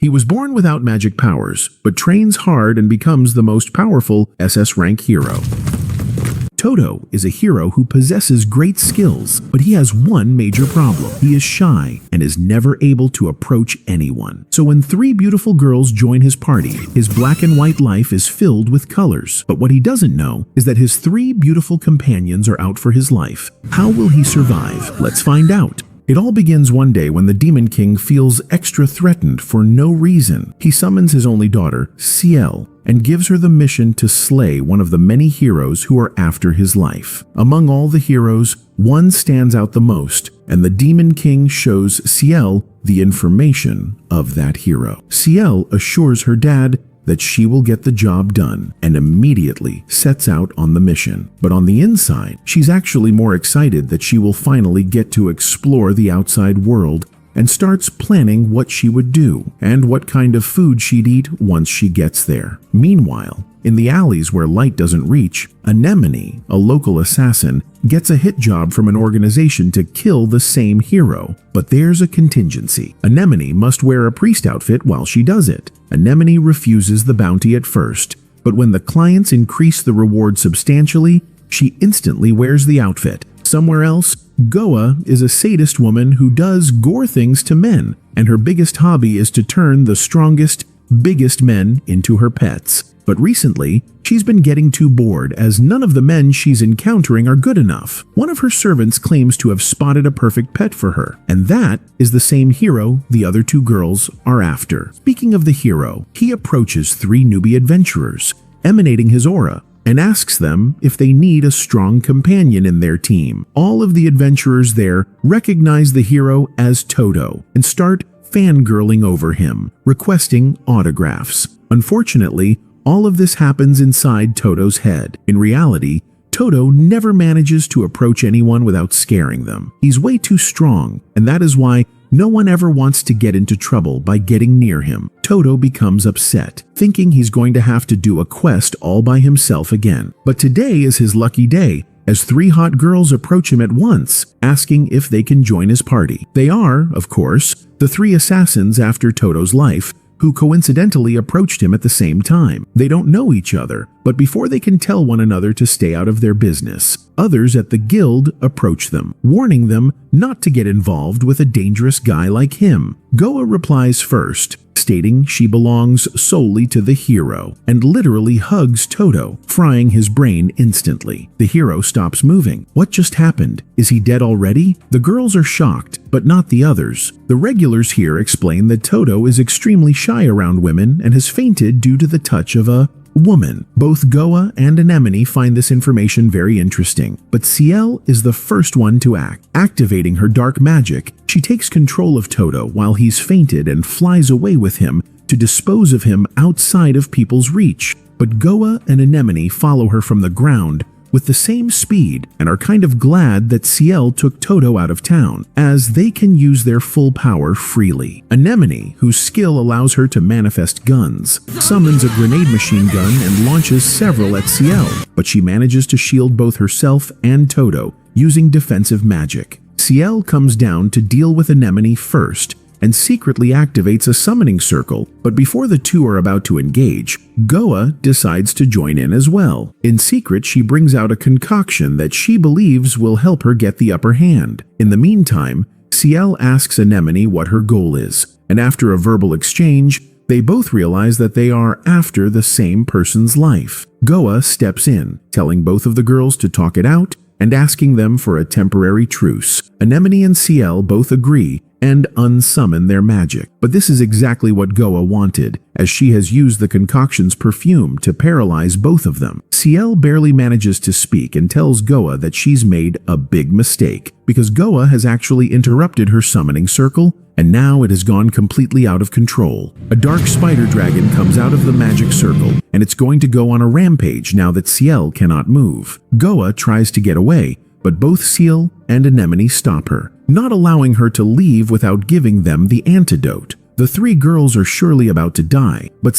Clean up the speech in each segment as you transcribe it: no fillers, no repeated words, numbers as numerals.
He was born without magic powers, but trains hard and becomes the most powerful SS rank hero. Toto is a hero who possesses great skills, but he has one major problem. He is shy and is never able to approach anyone. So when three beautiful girls join his party, his black and white life is filled with colors. But what he doesn't know is that his three beautiful companions are out for his life. How will he survive? Let's find out. It all begins one day when the Demon King feels extra threatened for no reason. He summons his only daughter, Ciel, and gives her the mission to slay one of the many heroes who are after his life. Among all the heroes, one stands out the most, and the Demon King shows Ciel the information of that hero. Ciel assures her dad that she will get the job done and immediately sets out on the mission. But on the inside, she's actually more excited that she will finally get to explore the outside world and starts planning what she would do and what kind of food she'd eat once she gets there. Meanwhile, in the alleys where light doesn't reach, Anemone, a local assassin, gets a hit job from an organization to kill the same hero. But there's a contingency. Anemone must wear a priest outfit while she does it. Anemone refuses the bounty at first, but when the clients increase the reward substantially, she instantly wears the outfit. Somewhere else, Goa is a sadist woman who does gore things to men, and her biggest hobby is to turn the strongest, biggest men into her pets. But recently, she's been getting too bored as none of the men she's encountering are good enough. One of her servants claims to have spotted a perfect pet for her, and that is the same hero the other two girls are after. Speaking of the hero, he approaches three newbie adventurers, emanating his aura, and asks them if they need a strong companion in their team. All of the adventurers there recognize the hero as Toto and start fangirling over him, requesting autographs. Unfortunately, all of this happens inside Toto's head. In reality, Toto never manages to approach anyone without scaring them. He's way too strong, and that is why no one ever wants to get into trouble by getting near him. Toto becomes upset, thinking he's going to have to do a quest all by himself again. But today is his lucky day, as three hot girls approach him at once, asking if they can join his party. They are, of course, the three assassins after Toto's life, who coincidentally approached him at the same time. They don't know each other, but before they can tell one another to stay out of their business, others at the guild approach them, warning them not to get involved with a dangerous guy like him. Goa replies first, stating she belongs solely to the hero, and literally hugs Toto, frying his brain instantly. The hero stops moving. What just happened? Is he dead already? The girls are shocked, but not the others. The regulars here explain that Toto is extremely shy around women and has fainted due to the touch of a woman. Both Goa and Anemone find this information very interesting, but Ciel is the first one to act. Activating her dark magic, she takes control of Toto while he's fainted and flies away with him to dispose of him outside of people's reach. But Goa and Anemone follow her from the ground with the same speed and are kind of glad that Ciel took Toto out of town, as they can use their full power freely. Anemone, whose skill allows her to manifest guns, summons a grenade machine gun and launches several at Ciel, but she manages to shield both herself and Toto using defensive magic. Ciel comes down to deal with Anemone first and secretly activates a summoning circle, but before the two are about to engage, Goa decides to join in as well. In secret, she brings out a concoction that she believes will help her get the upper hand. In the meantime, Ciel asks Anemone what her goal is, and after a verbal exchange, they both realize that they are after the same person's life. Goa steps in, telling both of the girls to talk it out and asking them for a temporary truce. Anemone and Ciel both agree and unsummon their magic. But this is exactly what Goa wanted, as she has used the concoction's perfume to paralyze both of them. Ciel barely manages to speak and tells Goa that she's made a big mistake, because Goa has actually interrupted her summoning circle, and now it has gone completely out of control. A dark spider dragon comes out of the magic circle, and it's going to go on a rampage now that Ciel cannot move. Goa tries to get away, but both Ciel and Anemone stop her, not allowing her to leave without giving them the antidote. The three girls are surely about to die, but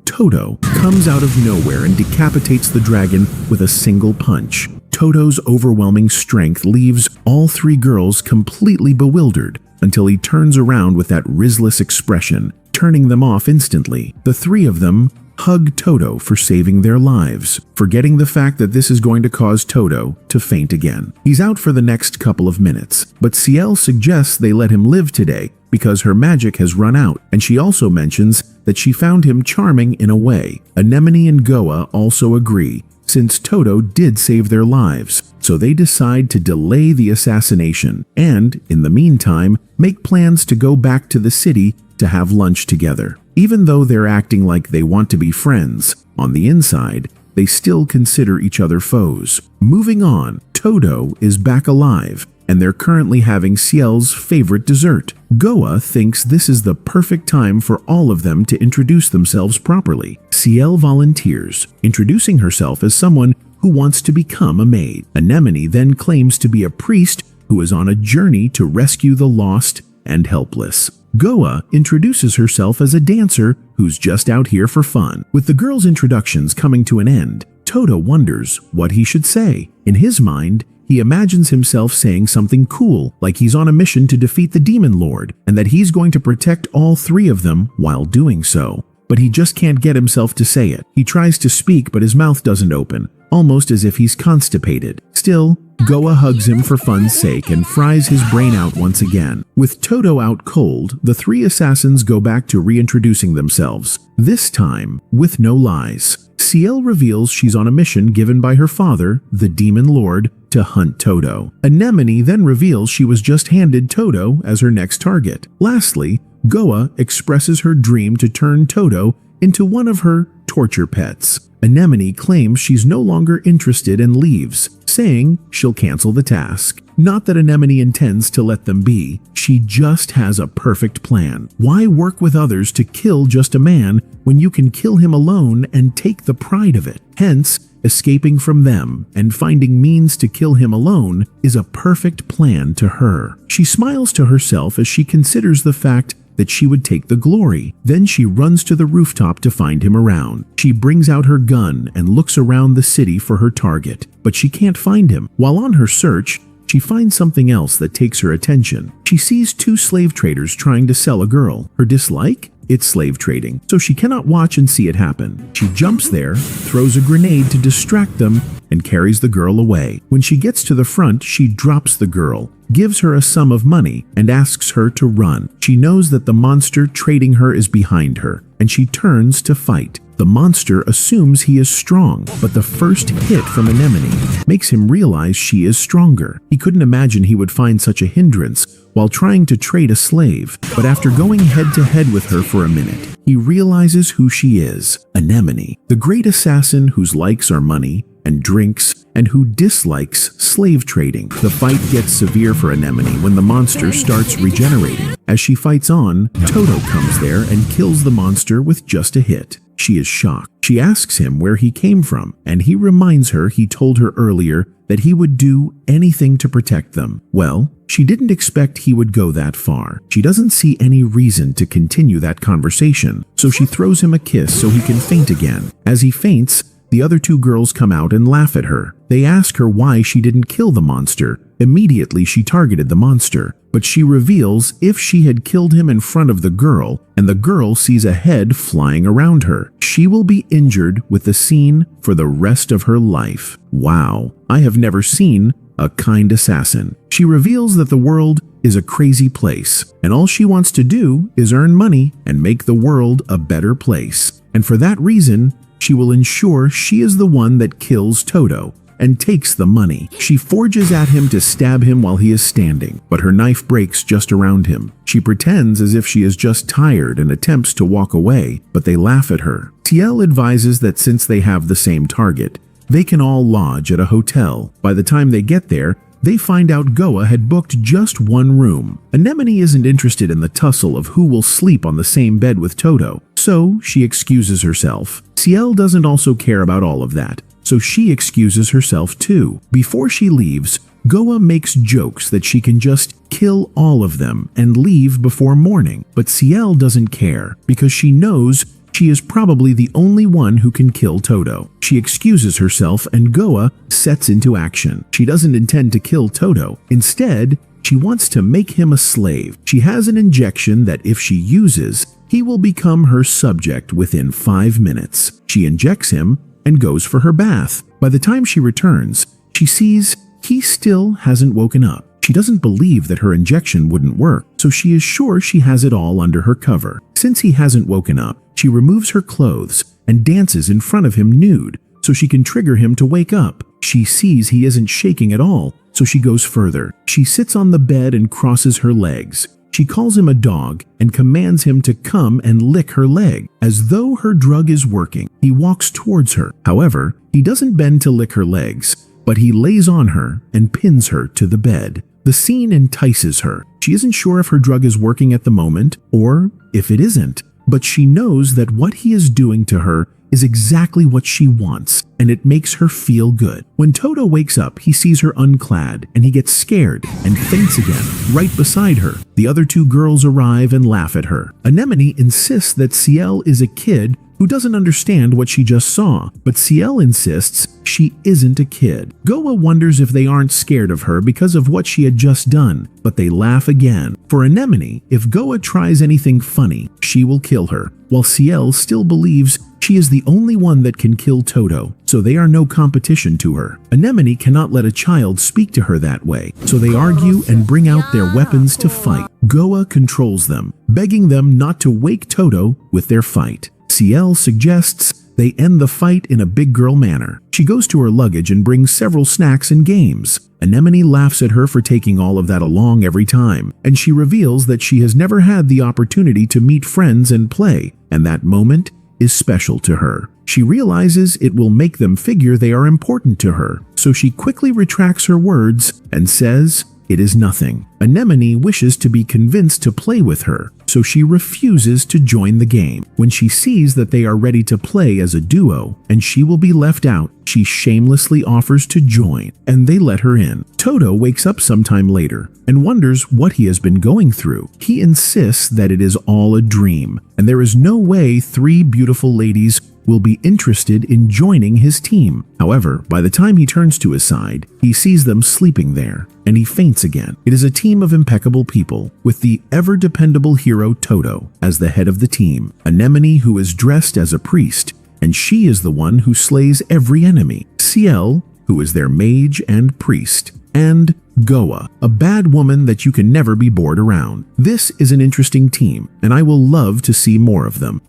Toto, comes out of nowhere and decapitates the dragon with a single punch. Toto's overwhelming strength leaves all three girls completely bewildered until he turns around with that risless expression, turning them off instantly. The three of them hug Toto for saving their lives, forgetting the fact that this is going to cause Toto to faint again. He's out for the next couple of minutes, but Ciel suggests they let him live today because her magic has run out, and she also mentions that she found him charming in a way. Anemone and Goa also agree, since Toto did save their lives, so they decide to delay the assassination and, in the meantime, make plans to go back to the city to have lunch together. Even though they're acting like they want to be friends, on the inside, they still consider each other foes. Moving on, Toto is back alive, and they're currently having Ciel's favorite dessert. Goa thinks this is the perfect time for all of them to introduce themselves properly. Ciel volunteers, introducing herself as someone who wants to become a maid. Anemone then claims to be a priest who is on a journey to rescue the lost and helpless. Goa introduces herself as a dancer who's just out here for fun. With the girls' introductions coming to an end, Toto wonders what he should say. In his mind, he imagines himself saying something cool, like he's on a mission to defeat the Demon Lord, and that he's going to protect all three of them while doing so. But he just can't get himself to say it. He tries to speak, but his mouth doesn't open, almost as if he's constipated. Still, Goa hugs him for fun's sake and fries his brain out once again. With Toto out cold, the three assassins go back to reintroducing themselves, this time with no lies. Ciel reveals she's on a mission given by her father, the Demon Lord, to hunt Toto. Anemone then reveals she was just handed Toto as her next target. Lastly, Goa expresses her dream to turn Toto into one of her torture pets. Anemone claims she's no longer interested and leaves, saying she'll cancel the task. Not that Anemone intends to let them be, she just has a perfect plan. Why work with others to kill just a man when you can kill him alone and take the pride of it? Hence, escaping from them and finding means to kill him alone is a perfect plan to her. She smiles to herself as she considers the fact that she would take the glory. Then she runs to the rooftop to find him around. She brings out her gun and looks around the city for her target, but she can't find him. While on her search, she finds something else that takes her attention. She sees two slave traders trying to sell a girl. Her dislike? It's slave trading, so she cannot watch and see it happen. She jumps there, throws a grenade to distract them, and carries the girl away. When she gets to the front, she drops the girl, gives her a sum of money, and asks her to run. She knows that the monster trading her is behind her, and she turns to fight. The monster assumes he is strong, but the first hit from Anemone makes him realize she is stronger. He couldn't imagine he would find such a hindrance while trying to trade a slave, but after going head-to-head with her for a minute, he realizes who she is, Anemone, the great assassin whose likes are money and drinks, and who dislikes slave trading. The fight gets severe for Anemone when the monster starts regenerating. As she fights on, Toto comes there and kills the monster with just a hit. She is shocked. She asks him where he came from, and he reminds her he told her earlier that he would do anything to protect them. Well, she didn't expect he would go that far. She doesn't see any reason to continue that conversation, so she throws him a kiss so he can faint again. As he faints, the other two girls come out and laugh at her. They ask her why she didn't kill the monster. Immediately, she targeted the monster, but she reveals if she had killed him in front of the girl, and the girl sees a head flying around her, she will be injured with the scene for the rest of her life. Wow, I have never seen a kind assassin. She reveals that the world is a crazy place, and all she wants to do is earn money and make the world a better place. And for that reason, she will ensure she is the one that kills Toto and takes the money. She forges at him to stab him while he is standing, but her knife breaks just around him. She pretends as if she is just tired and attempts to walk away, but they laugh at her. Ciel advises that since they have the same target, they can all lodge at a hotel. By the time they get there, they find out Goa had booked just one room. Anemone isn't interested in the tussle of who will sleep on the same bed with Toto, so she excuses herself. Ciel doesn't also care about all of that, so she excuses herself too. Before she leaves, Goa makes jokes that she can just kill all of them and leave before morning, but Ciel doesn't care because she knows she is probably the only one who can kill Toto. She excuses herself and Goa sets into action. She doesn't intend to kill Toto. Instead, She wants to make him a slave. She has an injection that if she uses, he will become her subject within 5 minutes. She injects him and goes for her bath. By the time she returns, she sees he still hasn't woken up. She doesn't believe that her injection wouldn't work, so she is sure she has it all under her cover. Since he hasn't woken up, she removes her clothes and dances in front of him nude, so she can trigger him to wake up. She sees he isn't shaking at all, so she goes further. She sits on the bed and crosses her legs. She calls him a dog and commands him to come and lick her leg. As though her drug is working, he walks towards her. However, he doesn't bend to lick her legs, but he lays on her and pins her to the bed. The scene entices her. She isn't sure if her drug is working at the moment or if it isn't, but she knows that what he is doing to her is exactly what she wants, and it makes her feel good. When Toto wakes up, he sees her unclad, and he gets scared and faints again, right beside her. The other two girls arrive and laugh at her. Anemone insists that Ciel is a kid who doesn't understand what she just saw, but Ciel insists she isn't a kid. Goa wonders if they aren't scared of her because of what she had just done, but they laugh again. For Anemone, if Goa tries anything funny, she will kill her, while Ciel still believes she is the only one that can kill Toto, so they are no competition to her. Anemone cannot let a child speak to her that way, so they argue and bring out their weapons to fight. Goa controls them, begging them not to wake Toto with their fight. Ciel suggests they end the fight in a big girl manner. She goes to her luggage and brings several snacks and games. Anemone laughs at her for taking all of that along every time, and she reveals that she has never had the opportunity to meet friends and play, and that moment is special to her. She realizes it will make them figure they are important to her, so she quickly retracts her words and says it is nothing. Anemone wishes to be convinced to play with her, so she refuses to join the game. When she sees that they are ready to play as a duo and she will be left out, she shamelessly offers to join, and they let her in. Toto wakes up sometime later and wonders what he has been going through. He insists that it is all a dream, and there is no way 3 beautiful ladies will be interested in joining his team. However, by the time he turns to his side, he sees them sleeping there, and he faints again. It is a team of impeccable people, with the ever-dependable hero Toto as the head of the team, Anemone, who is dressed as a priest, and she is the one who slays every enemy, Ciel, who is their mage and priest, and Goa, a bad woman that you can never be bored around. This is an interesting team, and I will love to see more of them.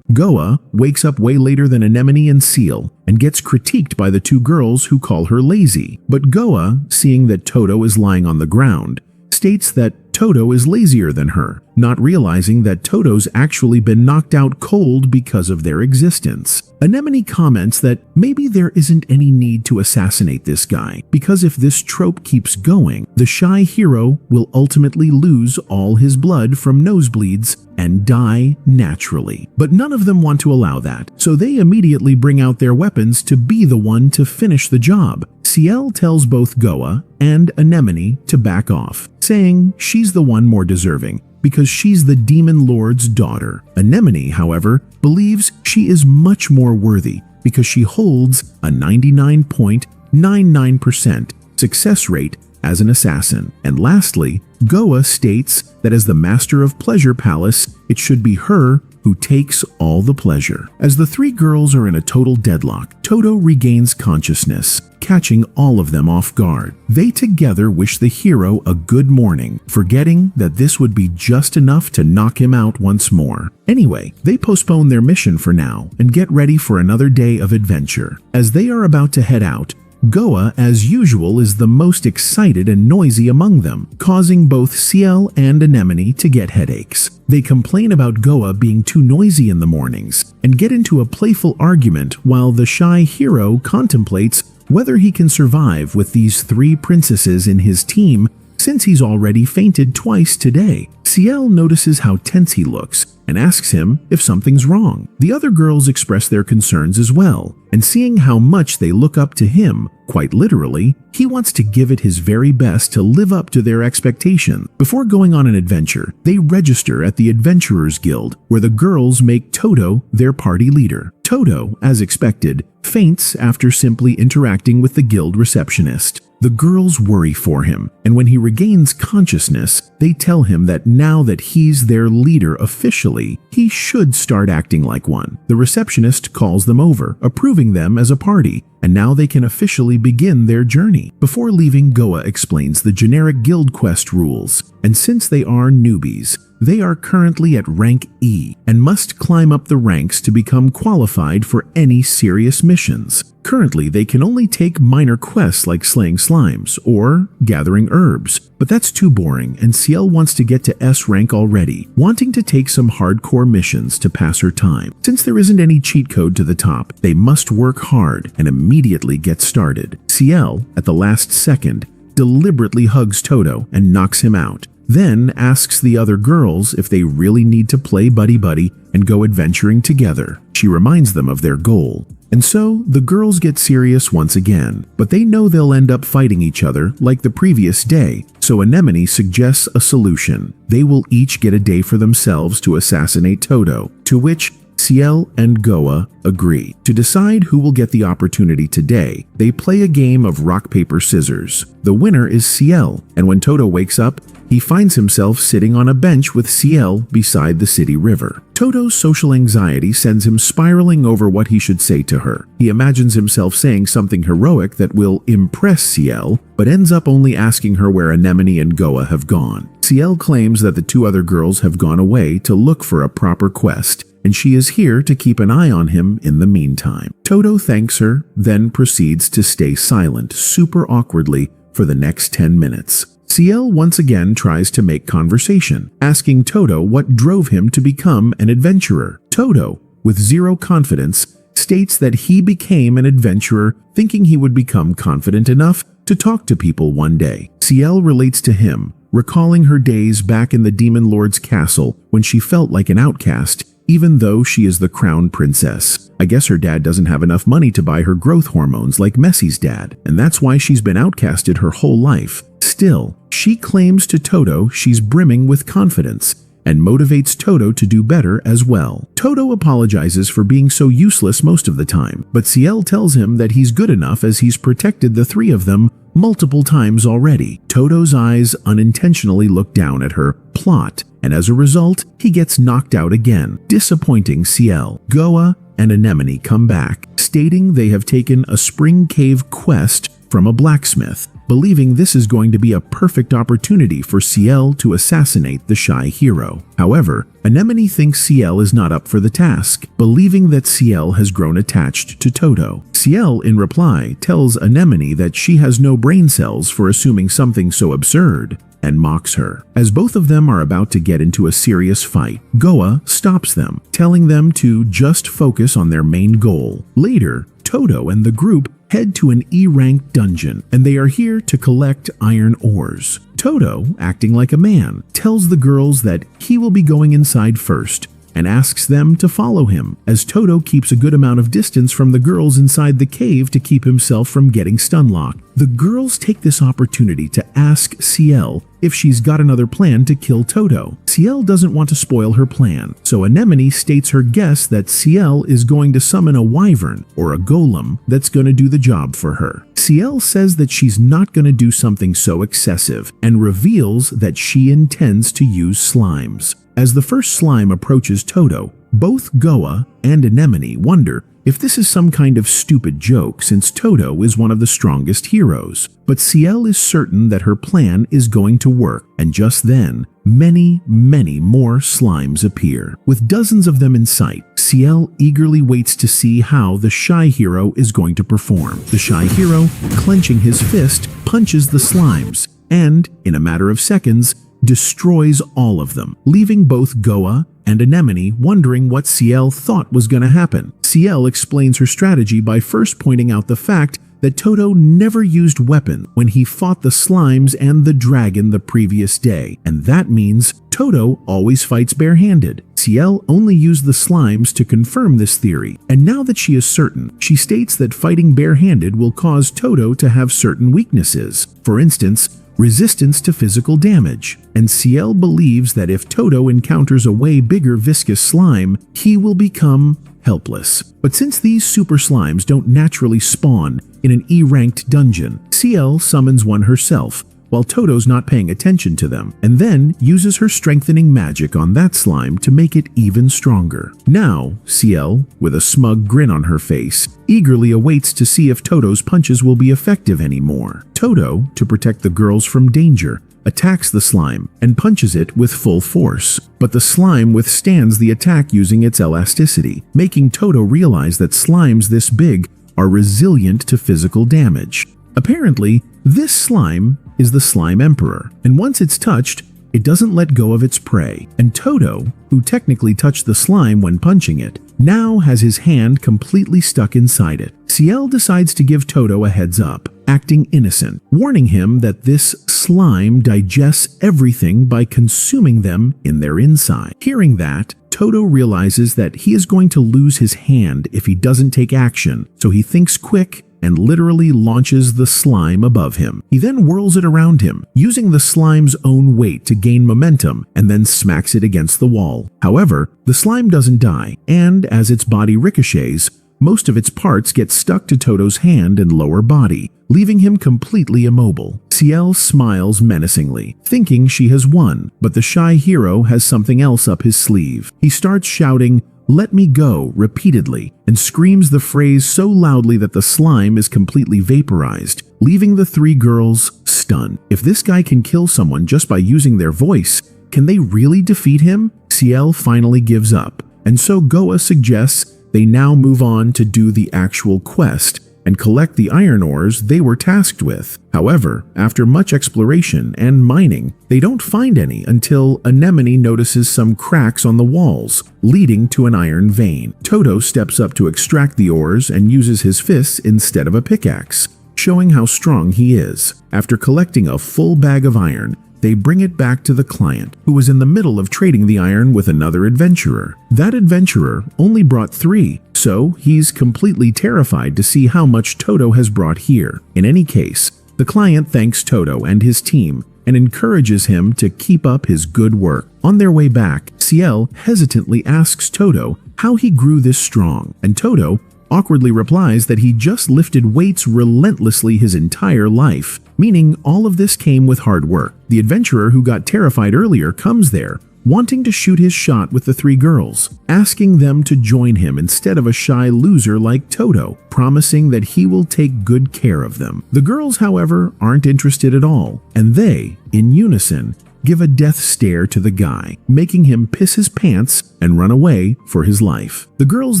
Goa wakes up way later than Anemone and Ciel and gets critiqued by the 2 girls who call her lazy. But Goa, seeing that Toto is lying on the ground, states that Toto is lazier than her, not realizing that Toto's actually been knocked out cold because of their existence. Anemone comments that maybe there isn't any need to assassinate this guy, because if this trope keeps going, the shy hero will ultimately lose all his blood from nosebleeds and die naturally. But none of them want to allow that, so they immediately bring out their weapons to be the one to finish the job. Ciel tells both Goa and Anemone to back off, saying she's the one more deserving, because she's the Demon Lord's daughter. Anemone, however, believes she is much more worthy because she holds a 99.99% success rate as an assassin. And lastly, Goa states that as the master of Pleasure Palace, it should be her who takes all the pleasure. As the 3 girls are in a total deadlock, Toto regains consciousness, catching all of them off guard. They together wish the hero a good morning, forgetting that this would be just enough to knock him out once more. Anyway, they postpone their mission for now and get ready for another day of adventure. As they are about to head out, Goa, as usual, is the most excited and noisy among them, causing both Ciel and Anemone to get headaches. They complain about Goa being too noisy in the mornings and get into a playful argument while the shy hero contemplates whether he can survive with these 3 princesses in his team since he's already fainted twice today. Ciel notices how tense he looks and asks him if something's wrong. The other girls express their concerns as well, and seeing how much they look up to him, quite literally, he wants to give it his very best to live up to their expectation. Before going on an adventure, they register at the Adventurers Guild, where the girls make Toto their party leader. Toto, as expected, faints after simply interacting with the guild receptionist. The girls worry for him, and when he regains consciousness, they tell him that now that he's their leader officially, he should start acting like one. The receptionist calls them over, approving them as a party, and now they can officially begin their journey. Before leaving, Goa explains the generic guild quest rules, and since they are newbies, they are currently at rank E and must climb up the ranks to become qualified for any serious missions. Currently, they can only take minor quests like slaying slimes or gathering herbs, but that's too boring, and Ciel wants to get to S rank already, wanting to take some hardcore missions to pass her time. Since there isn't any cheat code to the top, they must work hard and immediately get started. Ciel, at the last second, deliberately hugs Toto and knocks him out, then asks the other girls if they really need to play buddy-buddy and go adventuring together. She reminds them of their goal. And so, the girls get serious once again, but they know they'll end up fighting each other like the previous day, so Anemone suggests a solution. They will each get a day for themselves to assassinate Toto, to which Ciel and Goa agree. To decide who will get the opportunity today, they play a game of rock, paper, scissors. The winner is Ciel, and when Toto wakes up, he finds himself sitting on a bench with Ciel beside the city river. Toto's social anxiety sends him spiraling over what he should say to her. He imagines himself saying something heroic that will impress Ciel, but ends up only asking her where Anemone and Goa have gone. Ciel claims that the two other girls have gone away to look for a proper quest, and she is here to keep an eye on him in the meantime. Toto thanks her, then proceeds to stay silent super awkwardly for the next 10 minutes. Ciel once again tries to make conversation, asking Toto what drove him to become an adventurer. Toto, with zero confidence, states that he became an adventurer thinking he would become confident enough to talk to people one day. Ciel relates to him, recalling her days back in the Demon Lord's castle when she felt like an outcast, even though she is the crown princess. I guess her dad doesn't have enough money to buy her growth hormones like Messi's dad, and that's why she's been outcasted her whole life. Still, she claims to Toto she's brimming with confidence and motivates Toto to do better as well. Toto apologizes for being so useless most of the time, but Ciel tells him that he's good enough as he's protected the three of them multiple times already. Toto's eyes unintentionally look down at her plot, and as a result, he gets knocked out again, disappointing Ciel. Goa and Anemone come back, stating they have taken a spring cave quest from a blacksmith, believing this is going to be a perfect opportunity for Ciel to assassinate the shy hero. However, Anemone thinks Ciel is not up for the task, believing that Ciel has grown attached to Toto. Ciel, in reply, tells Anemone that she has no brain cells for assuming something so absurd, and mocks her. As both of them are about to get into a serious fight, Goa stops them, telling them to just focus on their main goal. Later, Toto and the group head to an E-rank dungeon, and they are here to collect iron ores. Toto, acting like a man, tells the girls that he will be going inside first, and asks them to follow him, as Toto keeps a good amount of distance from the girls inside the cave to keep himself from getting stun-locked. The girls take this opportunity to ask Ciel if she's got another plan to kill Toto. Ciel doesn't want to spoil her plan, so Anemone states her guess that Ciel is going to summon a wyvern or a golem that's going to do the job for her. Ciel says that she's not going to do something so excessive and reveals that she intends to use slimes. As the first slime approaches Toto, both Goa and Anemone wonder if this is some kind of stupid joke since Toto is one of the strongest heroes. But Ciel is certain that her plan is going to work, and just then, many more slimes appear. With dozens of them in sight, Ciel eagerly waits to see how the shy hero is going to perform. The shy hero, clenching his fist, punches the slimes, and, in a matter of seconds, destroys all of them, leaving both Goa and Anemone wondering what Ciel thought was going to happen. Ciel explains her strategy by first pointing out the fact that Toto never used weapons when he fought the slimes and the dragon the previous day, and that means Toto always fights barehanded. Ciel only used the slimes to confirm this theory, and now that she is certain, she states that fighting barehanded will cause Toto to have certain weaknesses. For instance, resistance to physical damage, and Ciel believes that if Toto encounters a way bigger viscous slime, he will become helpless. But since these super slimes don't naturally spawn in an E-ranked dungeon. CL summons one herself, while Toto's not paying attention to them, and then uses her strengthening magic on that slime to make it even stronger. Now, CL, with a smug grin on her face, eagerly awaits to see if Toto's punches will be effective anymore. Toto, to protect the girls from danger, attacks the slime and punches it with full force. But the slime withstands the attack using its elasticity, making Toto realize that slimes this big are resilient to physical damage. Apparently, this slime is the Slime Emperor, and once it's touched, it doesn't let go of its prey. And Toto, who technically touched the slime when punching it, now has his hand completely stuck inside it. CL decides to give Toto a heads up, acting innocent, warning him that this slime digests everything by consuming them in their inside. Hearing that, Toto realizes that he is going to lose his hand if he doesn't take action, so he thinks quick and literally launches the slime above him. He then whirls it around him, using the slime's own weight to gain momentum, and then smacks it against the wall. However, the slime doesn't die, and as its body ricochets, most of its parts get stuck to Toto's hand and lower body, leaving him completely immobile. CL smiles menacingly, thinking she has won, but the shy hero has something else up his sleeve. He starts shouting, "Let me go," repeatedly, and screams the phrase so loudly that the slime is completely vaporized, leaving the three girls stunned. If this guy can kill someone just by using their voice, can they really defeat him? CL finally gives up, and so Goa suggests they now move on to do the actual quest and collect the iron ores they were tasked with. However, after much exploration and mining, they don't find any until Anemone notices some cracks on the walls, leading to an iron vein. Toto steps up to extract the ores and uses his fists instead of a pickaxe, showing how strong he is. After collecting a full bag of iron, they bring it back to the client, who was in the middle of trading the iron with another adventurer. That adventurer only brought 3, so he's completely terrified to see how much Toto has brought here. In any case, the client thanks Toto and his team and encourages him to keep up his good work. On their way back, CL hesitantly asks Toto how he grew this strong, and Toto awkwardly replies that he just lifted weights relentlessly his entire life, meaning all of this came with hard work. The adventurer who got terrified earlier comes there, wanting to shoot his shot with the 3 girls, asking them to join him instead of a shy loser like Toto, promising that he will take good care of them. The girls, however, aren't interested at all, and they, in unison, give a death stare to the guy, making him piss his pants and run away for his life. The girls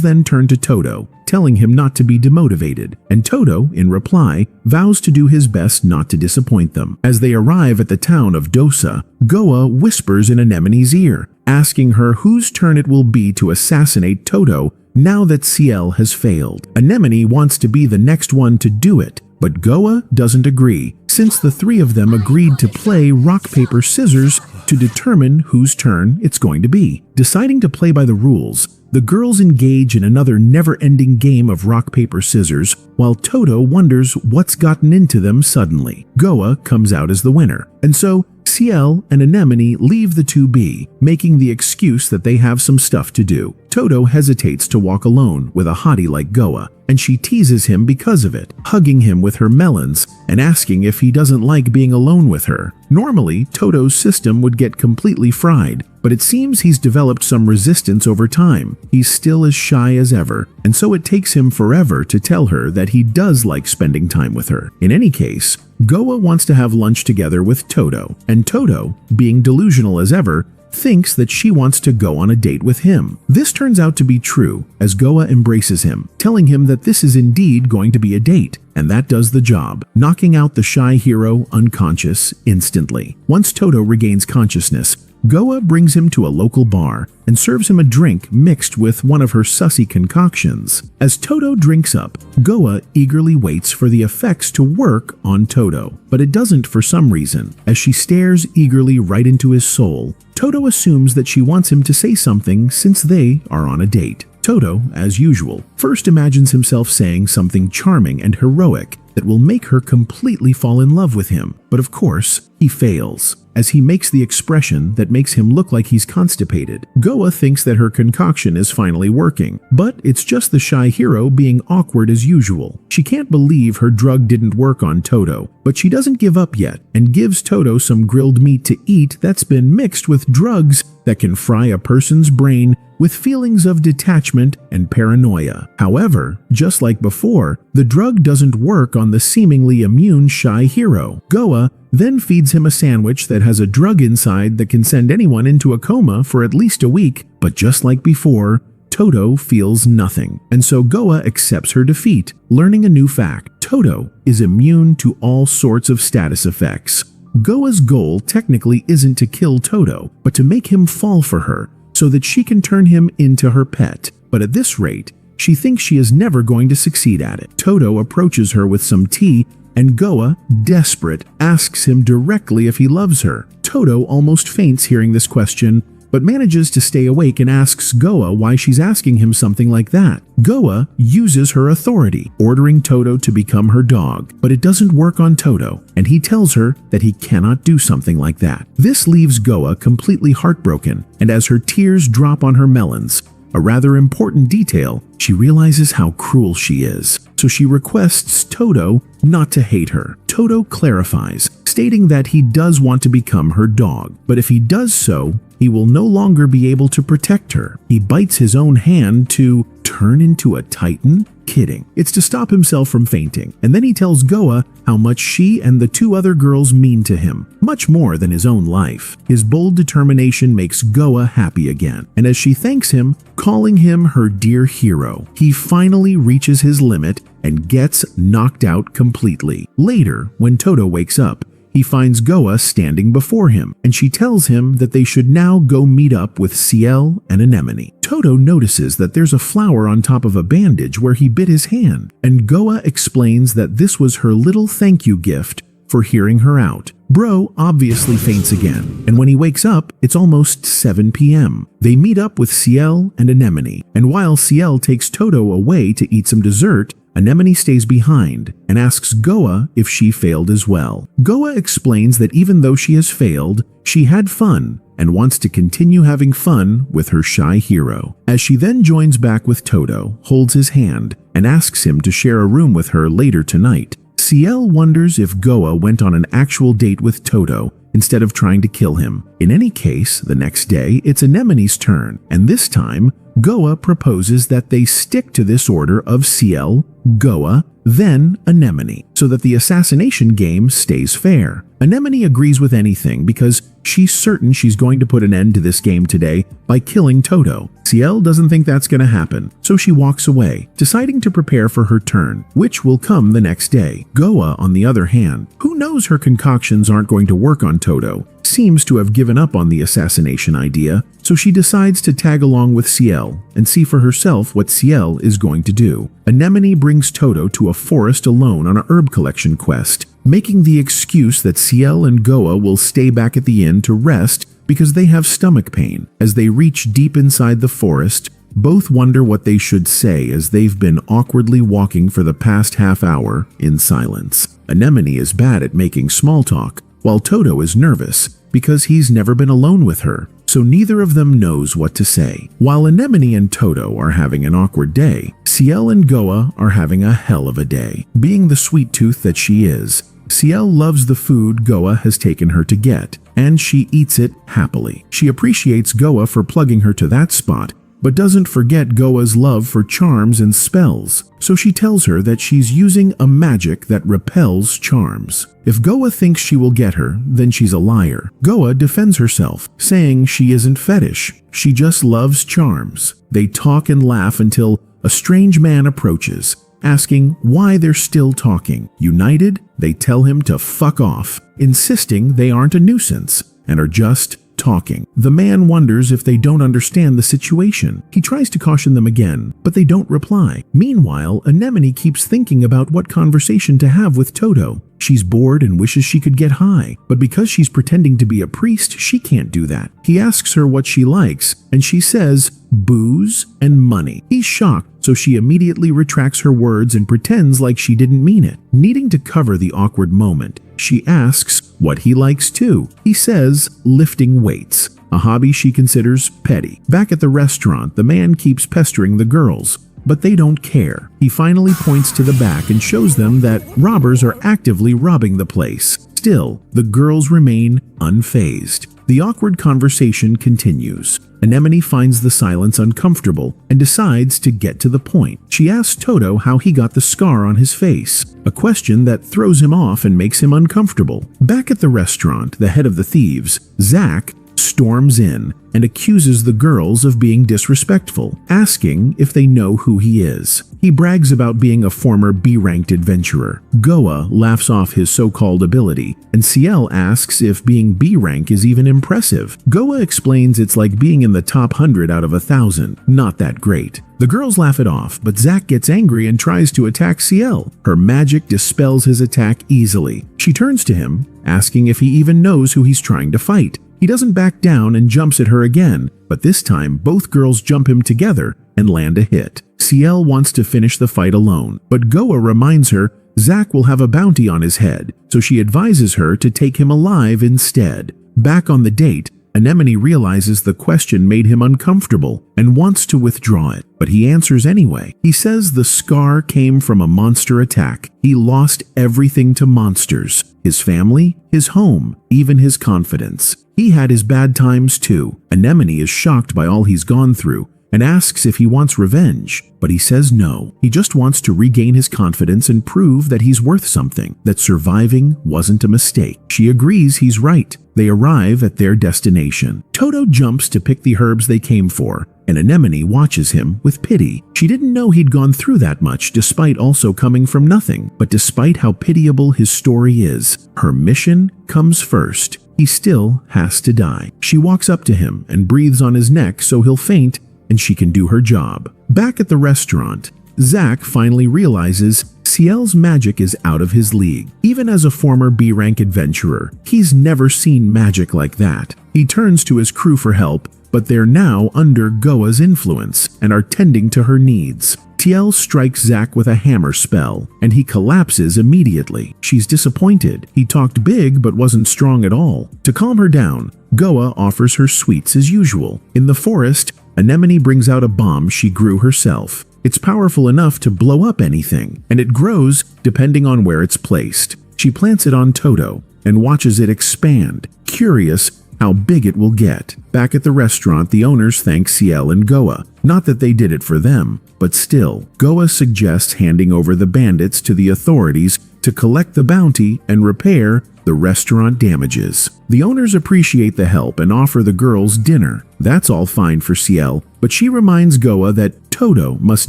then turn to Toto, telling him not to be demotivated, and Toto, in reply, vows to do his best not to disappoint them. As they arrive at the town of Dosa, Goa whispers in Anemone's ear, asking her whose turn it will be to assassinate Toto now that CL has failed. Anemone wants to be the next one to do it, but Goa doesn't agree, since the 3 of them agreed to play rock, paper, scissors to determine whose turn it's going to be. Deciding to play by the rules, the girls engage in another never-ending game of rock, paper, scissors, while Toto wonders what's gotten into them suddenly. Goa comes out as the winner, and so CL and Anemone leave the 2 be, making the excuse that they have some stuff to do. Toto hesitates to walk alone with a hottie like Goa, and she teases him because of it, hugging him with her melons and asking if he doesn't like being alone with her. Normally, Toto's system would get completely fried, but it seems he's developed some resistance over time. He's still as shy as ever, and so it takes him forever to tell her that he does like spending time with her. In any case, Goa wants to have lunch together with Toto, and Toto, being delusional as ever, thinks that she wants to go on a date with him. This turns out to be true, as Goa embraces him, telling him that this is indeed going to be a date, and that does the job, knocking out the shy hero unconscious instantly. Once Toto regains consciousness, Goa brings him to a local bar and serves him a drink mixed with one of her sussy concoctions. As Toto drinks up, Goa eagerly waits for the effects to work on Toto, but it doesn't for some reason. As she stares eagerly right into his soul, Toto assumes that she wants him to say something since they are on a date. Toto, as usual, first imagines himself saying something charming and heroic that will make her completely fall in love with him. but of course, he fails, as he makes the expression that makes him look like he's constipated. Goa thinks that her concoction is finally working, but it's just the shy hero being awkward as usual. She can't believe her drug didn't work on Toto, but she doesn't give up yet and gives Toto some grilled meat to eat that's been mixed with drugs that can fry a person's brain with feelings of detachment and paranoia. However, just like before, the drug doesn't work on the seemingly immune shy hero. Goa then feeds him a sandwich that has a drug inside that can send anyone into a coma for at least a week, but just like before, Toto feels nothing, and so Goa accepts her defeat, learning a new fact. Toto is immune to all sorts of status effects. Goa's goal technically isn't to kill Toto, but to make him fall for her, so that she can turn him into her pet. But at this rate, she thinks she is never going to succeed at it. Toto approaches her with some tea, and Goa, desperate, asks him directly if he loves her. Toto almost faints hearing this question, but manages to stay awake and asks Goa why she's asking him something like that. Goa uses her authority, ordering Toto to become her dog, but it doesn't work on Toto, and he tells her that he cannot do something like that. This leaves Goa completely heartbroken, and as her tears drop on her melons, a rather important detail, she realizes how cruel she is. So she requests Toto not to hate her. Toto clarifies, stating that he does want to become her dog, but if he does so, he will no longer be able to protect her. He bites his own hand to turn into a titan? Kidding. It's to stop himself from fainting. And then he tells Goa how much she and the two other girls mean to him, much more than his own life. His bold determination makes Goa happy again, and as she thanks him, calling him her dear hero, he finally reaches his limit and gets knocked out completely. Later, when Toto wakes up, he finds Goa standing before him, and she tells him that they should now go meet up with Ciel and Anemone. Toto notices that there's a flower on top of a bandage where he bit his hand, and Goa explains that this was her little thank you gift for hearing her out. Bro obviously faints again, and when he wakes up, it's almost 7 p.m. They meet up with Ciel and Anemone, and while Ciel takes Toto away to eat some dessert, Anemone stays behind and asks Goa if she failed as well. Goa explains that even though she has failed, she had fun and wants to continue having fun with her shy hero. As she then joins back with Toto, holds his hand, and asks him to share a room with her later tonight. Ciel wonders if Goa went on an actual date with Toto instead of trying to kill him. In any case, the next day, it's Anemone's turn, and this time, Goa proposes that they stick to this order of Ciel, Goa, then Anemone, so that the assassination game stays fair. Anemone agrees with anything because she's certain she's going to put an end to this game today by killing Toto. Ciel doesn't think that's going to happen, so she walks away, deciding to prepare for her turn, which will come the next day. Goa, on the other hand, who knows her concoctions aren't going to work on Toto, seems to have given up on the assassination idea, so she decides to tag along with Ciel and see for herself what Ciel is going to do. Anemone brings Toto to a forest alone on a herb collection quest, making the excuse that Ciel and Goa will stay back at the inn to rest because they have stomach pain. As they reach deep inside the forest, both wonder what they should say as they've been awkwardly walking for the past half hour in silence. Anemone is bad at making small talk, while Toto is nervous because he's never been alone with her, so neither of them knows what to say. While Anemone and Toto are having an awkward day, Ciel and Goa are having a hell of a day. Being the sweet tooth that she is, Ciel loves the food Goa has taken her to get, and she eats it happily. She appreciates Goa for plugging her to that spot, but doesn't forget Goa's love for charms and spells, so she tells her that she's using a magic that repels charms. If Goa thinks she will get her, then she's a liar. Goa defends herself, saying she isn't fetish, she just loves charms. They talk and laugh until a strange man approaches, asking why they're still talking. United, they tell him to fuck off, insisting they aren't a nuisance and are just talking. The man wonders if they don't understand the situation. He tries to caution them again, but they don't reply. Meanwhile, Anemone keeps thinking about what conversation to have with Toto. She's bored and wishes she could get high, but because she's pretending to be a priest, she can't do that. He asks her what she likes, and she says booze and money. He's shocked, so she immediately retracts her words and pretends like she didn't mean it. Needing to cover the awkward moment, she asks what he likes too. He says lifting weights, a hobby she considers petty. Back at the restaurant, the man keeps pestering the girls, but they don't care. He finally points to the back and shows them that robbers are actively robbing the place. Still, the girls remain unfazed. The awkward conversation continues. Anemone finds the silence uncomfortable and decides to get to the point. She asks Toto how he got the scar on his face, a question that throws him off and makes him uncomfortable. Back at the restaurant, the head of the thieves, Zach, storms in and accuses the girls of being disrespectful, asking if they know who he is. He brags about being a former B-ranked adventurer. Goa laughs off his so-called ability, and Ciel asks if being B-rank is even impressive. Goa explains it's like being in the top 100 out of 1,000. Not that great. The girls laugh it off, but Zach gets angry and tries to attack Ciel. Her magic dispels his attack easily. She turns to him, asking if he even knows who he's trying to fight. He doesn't back down and jumps at her again, but this time both girls jump him together and land a hit. Ciel wants to finish the fight alone, but Goa reminds her Zach will have a bounty on his head, so she advises her to take him alive instead. Back on the date, Anemone realizes the question made him uncomfortable and wants to withdraw it, but he answers anyway. He says the scar came from a monster attack. He lost everything to monsters. His family, his home, even his confidence. He had his bad times too. Anemone is shocked by all he's gone through and asks if he wants revenge, but he says no. He just wants to regain his confidence and prove that he's worth something, that surviving wasn't a mistake. She agrees he's right. They arrive at their destination. Toto jumps to pick the herbs they came for, and Anemone watches him with pity. She didn't know he'd gone through that much despite also coming from nothing. But despite how pitiable his story is, her mission comes first. He still has to die. She walks up to him and breathes on his neck so he'll faint and she can do her job. Back at the restaurant, Zach finally realizes Ciel's magic is out of his league. Even as a former B-rank adventurer, he's never seen magic like that. He turns to his crew for help, but they're now under Goa's influence and are tending to her needs. Ciel strikes Zach with a hammer spell, and he collapses immediately. She's disappointed. He talked big but wasn't strong at all. To calm her down, Goa offers her sweets as usual. In the forest, Anemone brings out a bomb she grew herself. It's powerful enough to blow up anything, and it grows depending on where it's placed. She plants it on Toto and watches it expand, curious how big it will get. Back at the restaurant, the owners thank Ciel and Goa. Not that they did it for them, but still, Goa suggests handing over the bandits to the authorities to collect the bounty and repair the restaurant damages. The owners appreciate the help and offer the girls dinner. That's all fine for Ciel, but she reminds Goa that Toto must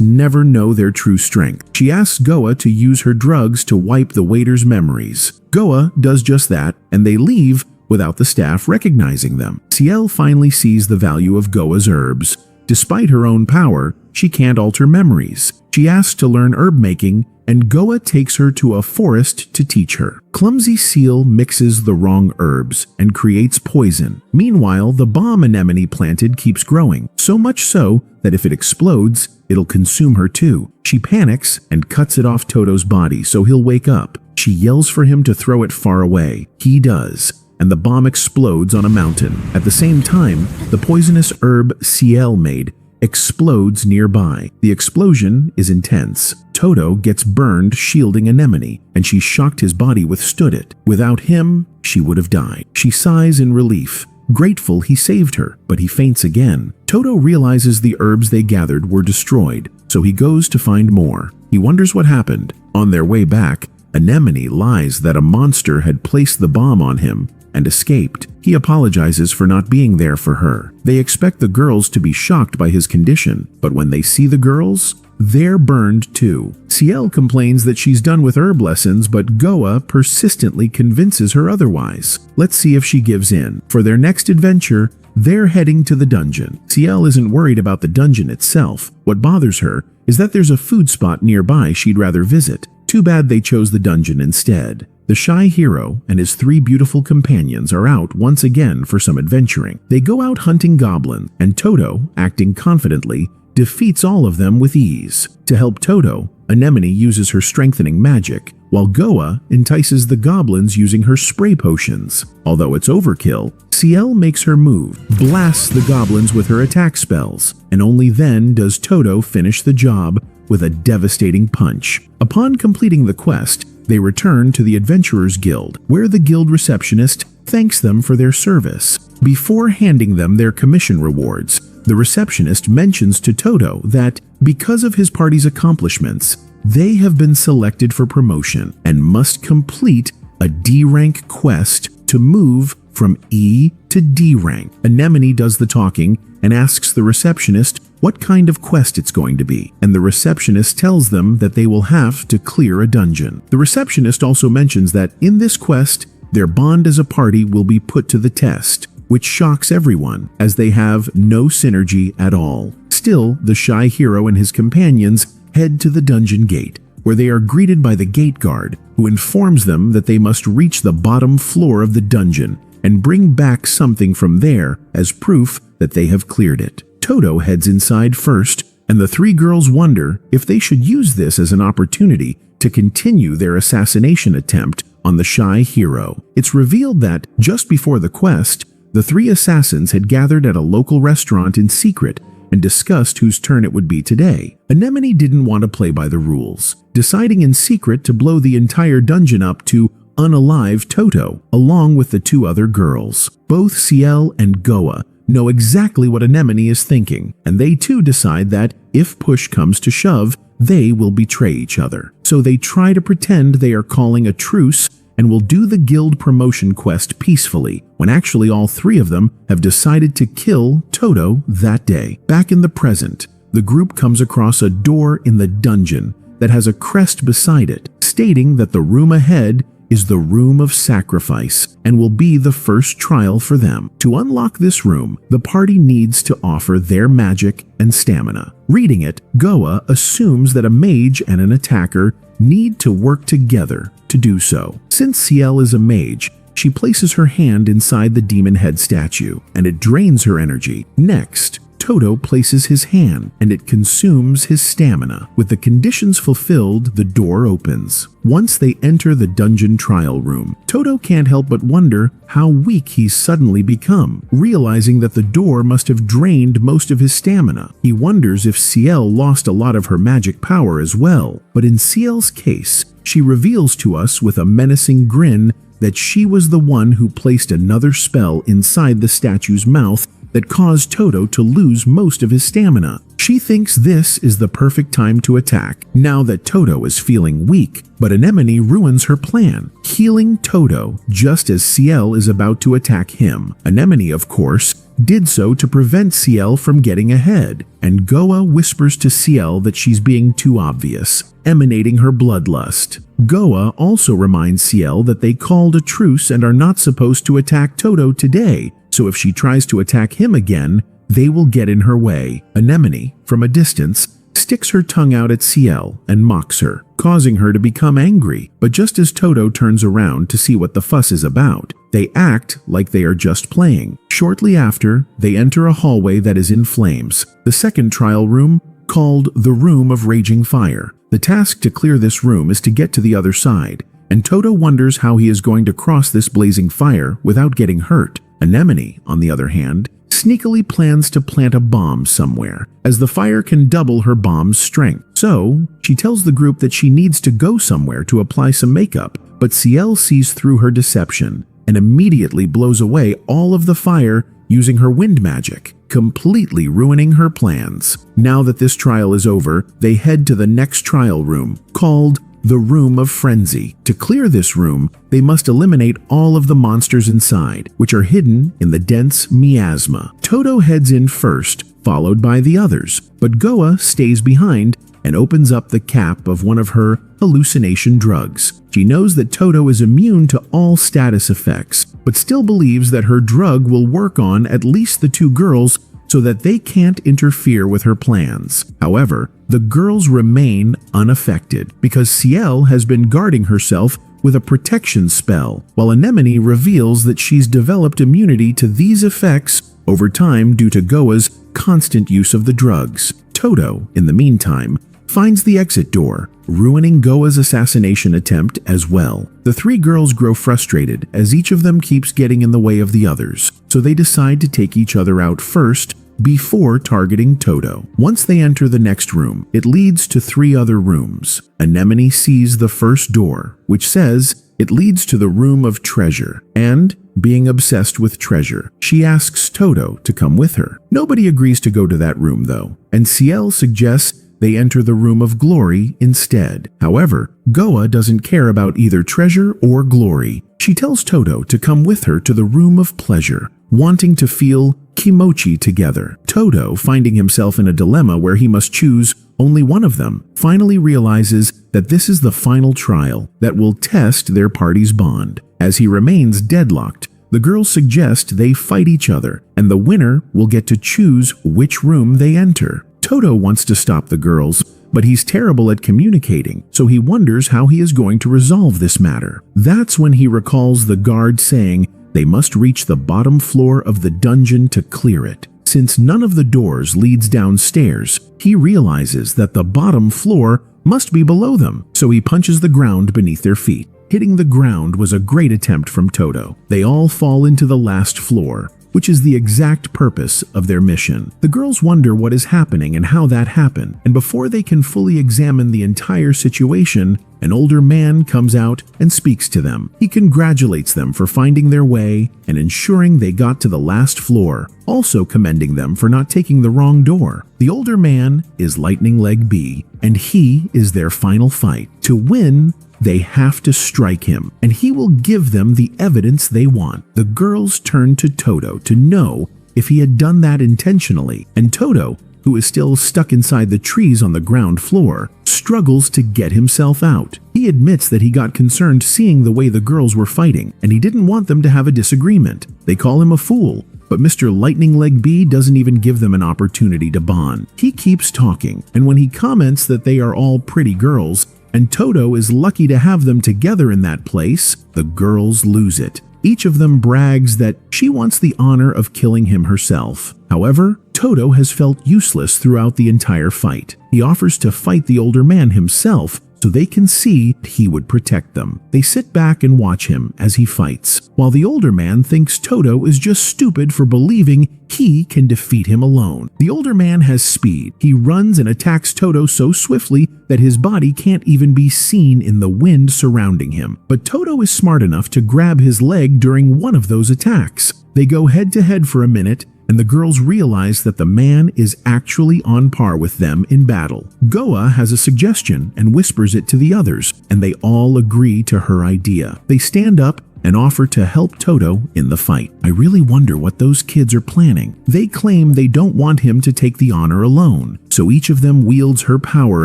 never know their true strength. She asks Goa to use her drugs to wipe the waiter's memories. Goa does just that, and they leave without the staff recognizing them. Ciel finally sees the value of Goa's herbs. Despite her own power, she can't alter memories. She asks to learn herb making, and Goa takes her to a forest to teach her. Clumsy Ciel mixes the wrong herbs and creates poison. Meanwhile, the bomb Anemone planted keeps growing, so much so that if it explodes, it'll consume her too. She panics and cuts it off Toto's body so he'll wake up. She yells for him to throw it far away. He does, and the bomb explodes on a mountain. At the same time, the poisonous herb Ciel made explodes nearby. The explosion is intense. Toto gets burned shielding Anemone, and she shocked his body withstood it. Without him, she would have died. She sighs in relief, grateful he saved her, but he faints again. Toto realizes the herbs they gathered were destroyed, so he goes to find more. He wonders what happened. On their way back, Anemone lies that a monster had placed the bomb on him and escaped. He apologizes for not being there for her. They expect the girls to be shocked by his condition, but when they see the girls, they're burned too. Ciel complains that she's done with herb lessons, but Goa persistently convinces her otherwise. Let's see if she gives in. For their next adventure, they're heading to the dungeon. Ciel isn't worried about the dungeon itself. What bothers her is that there's a food spot nearby she'd rather visit. Too bad they chose the dungeon instead. The shy hero and his 3 beautiful companions are out once again for some adventuring. They go out hunting goblins, and Toto, acting confidently, defeats all of them with ease. To help Toto, Anemone uses her strengthening magic, while Goa entices the goblins using her spray potions. Although it's overkill, Ciel makes her move, blasts the goblins with her attack spells, and only then does Toto finish the job with a devastating punch. Upon completing the quest, they return to the Adventurers Guild, where the guild receptionist thanks them for their service. Before handing them their commission rewards, the receptionist mentions to Toto that, because of his party's accomplishments, they have been selected for promotion and must complete a D-rank quest to move from E to D rank. Anemone does the talking and asks the receptionist what kind of quest it's going to be, and the receptionist tells them that they will have to clear a dungeon. The receptionist also mentions that in this quest, their bond as a party will be put to the test, which shocks everyone, as they have no synergy at all. Still, the shy hero and his companions head to the dungeon gate, where they are greeted by the gate guard, who informs them that they must reach the bottom floor of the dungeon and bring back something from there as proof that they have cleared it. Toto heads inside first, and the three girls wonder if they should use this as an opportunity to continue their assassination attempt on the shy hero. It's revealed that, just before the quest, the three assassins had gathered at a local restaurant in secret and discussed whose turn it would be today. Anemone didn't want to play by the rules, deciding in secret to blow the entire dungeon up to unalive Toto, along with the two other girls. Both Ciel and Goa know exactly what Anemone is thinking, and they too decide that, if push comes to shove, they will betray each other. So they try to pretend they are calling a truce and will do the guild promotion quest peacefully, when actually all three of them have decided to kill Toto that day. Back in the present, the group comes across a door in the dungeon that has a crest beside it, stating that the room ahead is the Room of Sacrifice and will be the first trial for them. To unlock this room, the party needs to offer their magic and stamina. Reading it, Goa assumes that a mage and an attacker need to work together to do so. Since Ciel is a mage, she places her hand inside the demon head statue, and it drains her energy. Next, Toto places his hand, and it consumes his stamina. With the conditions fulfilled, the door opens. Once they enter the dungeon trial room, Toto can't help but wonder how weak he's suddenly become, realizing that the door must have drained most of his stamina. He wonders if Ciel lost a lot of her magic power as well, but in Ciel's case, she reveals to us with a menacing grin that she was the one who placed another spell inside the statue's mouth that caused Toto to lose most of his stamina. She thinks this is the perfect time to attack, now that Toto is feeling weak, but Anemone ruins her plan, healing Toto just as Ciel is about to attack him. Anemone, of course, did so to prevent Ciel from getting ahead, and Goa whispers to Ciel that she's being too obvious, emanating her bloodlust. Goa also reminds Ciel that they called a truce and are not supposed to attack Toto today, so if she tries to attack him again, they will get in her way. Anemone, from a distance, sticks her tongue out at Ciel and mocks her, causing her to become angry. But just as Toto turns around to see what the fuss is about, they act like they are just playing. Shortly after, they enter a hallway that is in flames, the second trial room, called the Room of Raging Fire. The task to clear this room is to get to the other side, and Toto wonders how he is going to cross this blazing fire without getting hurt. Anemone, on the other hand, sneakily plans to plant a bomb somewhere, as the fire can double her bomb's strength. So, she tells the group that she needs to go somewhere to apply some makeup, but Ciel sees through her deception and immediately blows away all of the fire using her wind magic, completely ruining her plans. Now that this trial is over, they head to the next trial room, called the Room of Frenzy. To clear this room, they must eliminate all of the monsters inside, which are hidden in the dense miasma. Toto heads in first, followed by the others, but Goa stays behind and opens up the cap of one of her hallucination drugs. She knows that Toto is immune to all status effects, but still believes that her drug will work on at least the two girls so that they can't interfere with her plans. However, the girls remain unaffected because Ciel has been guarding herself with a protection spell, while Anemone reveals that she's developed immunity to these effects over time due to Goa's constant use of the drugs. Toto, in the meantime, finds the exit door, ruining Goa's assassination attempt as well. The three girls grow frustrated as each of them keeps getting in the way of the others, so they decide to take each other out first before targeting Toto. Once they enter the next room, it leads to 3 other rooms. Anemone sees the first door, which says it leads to the room of treasure, and being obsessed with treasure, she asks Toto to come with her. Nobody agrees to go to that room though, and Ciel suggests they enter the room of glory instead. However, Goa doesn't care about either treasure or glory. She tells Toto to come with her to the room of pleasure, wanting to feel kimochi together. Toto, finding himself in a dilemma where he must choose only one of them, finally realizes that this is the final trial that will test their party's bond. As he remains deadlocked, the girls suggest they fight each other, and the winner will get to choose which room they enter. Toto wants to stop the girls, but he's terrible at communicating, so he wonders how he is going to resolve this matter. That's when he recalls the guard saying they must reach the bottom floor of the dungeon to clear it. Since none of the doors leads downstairs, he realizes that the bottom floor must be below them, so he punches the ground beneath their feet. Hitting the ground was a great attempt from Toto. They all fall into the last floor, which is the exact purpose of their mission. The girls wonder what is happening and how that happened, and before they can fully examine the entire situation, an older man comes out and speaks to them. He congratulates them for finding their way and ensuring they got to the last floor, also commending them for not taking the wrong door. The older man is Lightning Leg B, and he is their final fight. To win, they have to strike him, and he will give them the evidence they want. The girls turn to Toto to know if he had done that intentionally, and Toto, who is still stuck inside the trees on the ground floor, struggles to get himself out. He admits that he got concerned seeing the way the girls were fighting, and he didn't want them to have a disagreement. They call him a fool, but Mr. Lightning Leg B doesn't even give them an opportunity to bond. He keeps talking, and when he comments that they are all pretty girls, and Toto is lucky to have them together in that place, the girls lose it. Each of them brags that she wants the honor of killing him herself. However, Toto has felt useless throughout the entire fight. He offers to fight the older man himself so they can see he would protect them. They sit back and watch him as he fights, while the older man thinks Toto is just stupid for believing he can defeat him alone. The older man has speed. He runs and attacks Toto so swiftly that his body can't even be seen in the wind surrounding him. But Toto is smart enough to grab his leg during one of those attacks. They go head to head for a minute, and the girls realize that the man is actually on par with them in battle. Goa has a suggestion and whispers it to the others, and they all agree to her idea. They stand up and offer to help Toto in the fight. I really wonder what those kids are planning. They claim they don't want him to take the honor alone, so each of them wields her power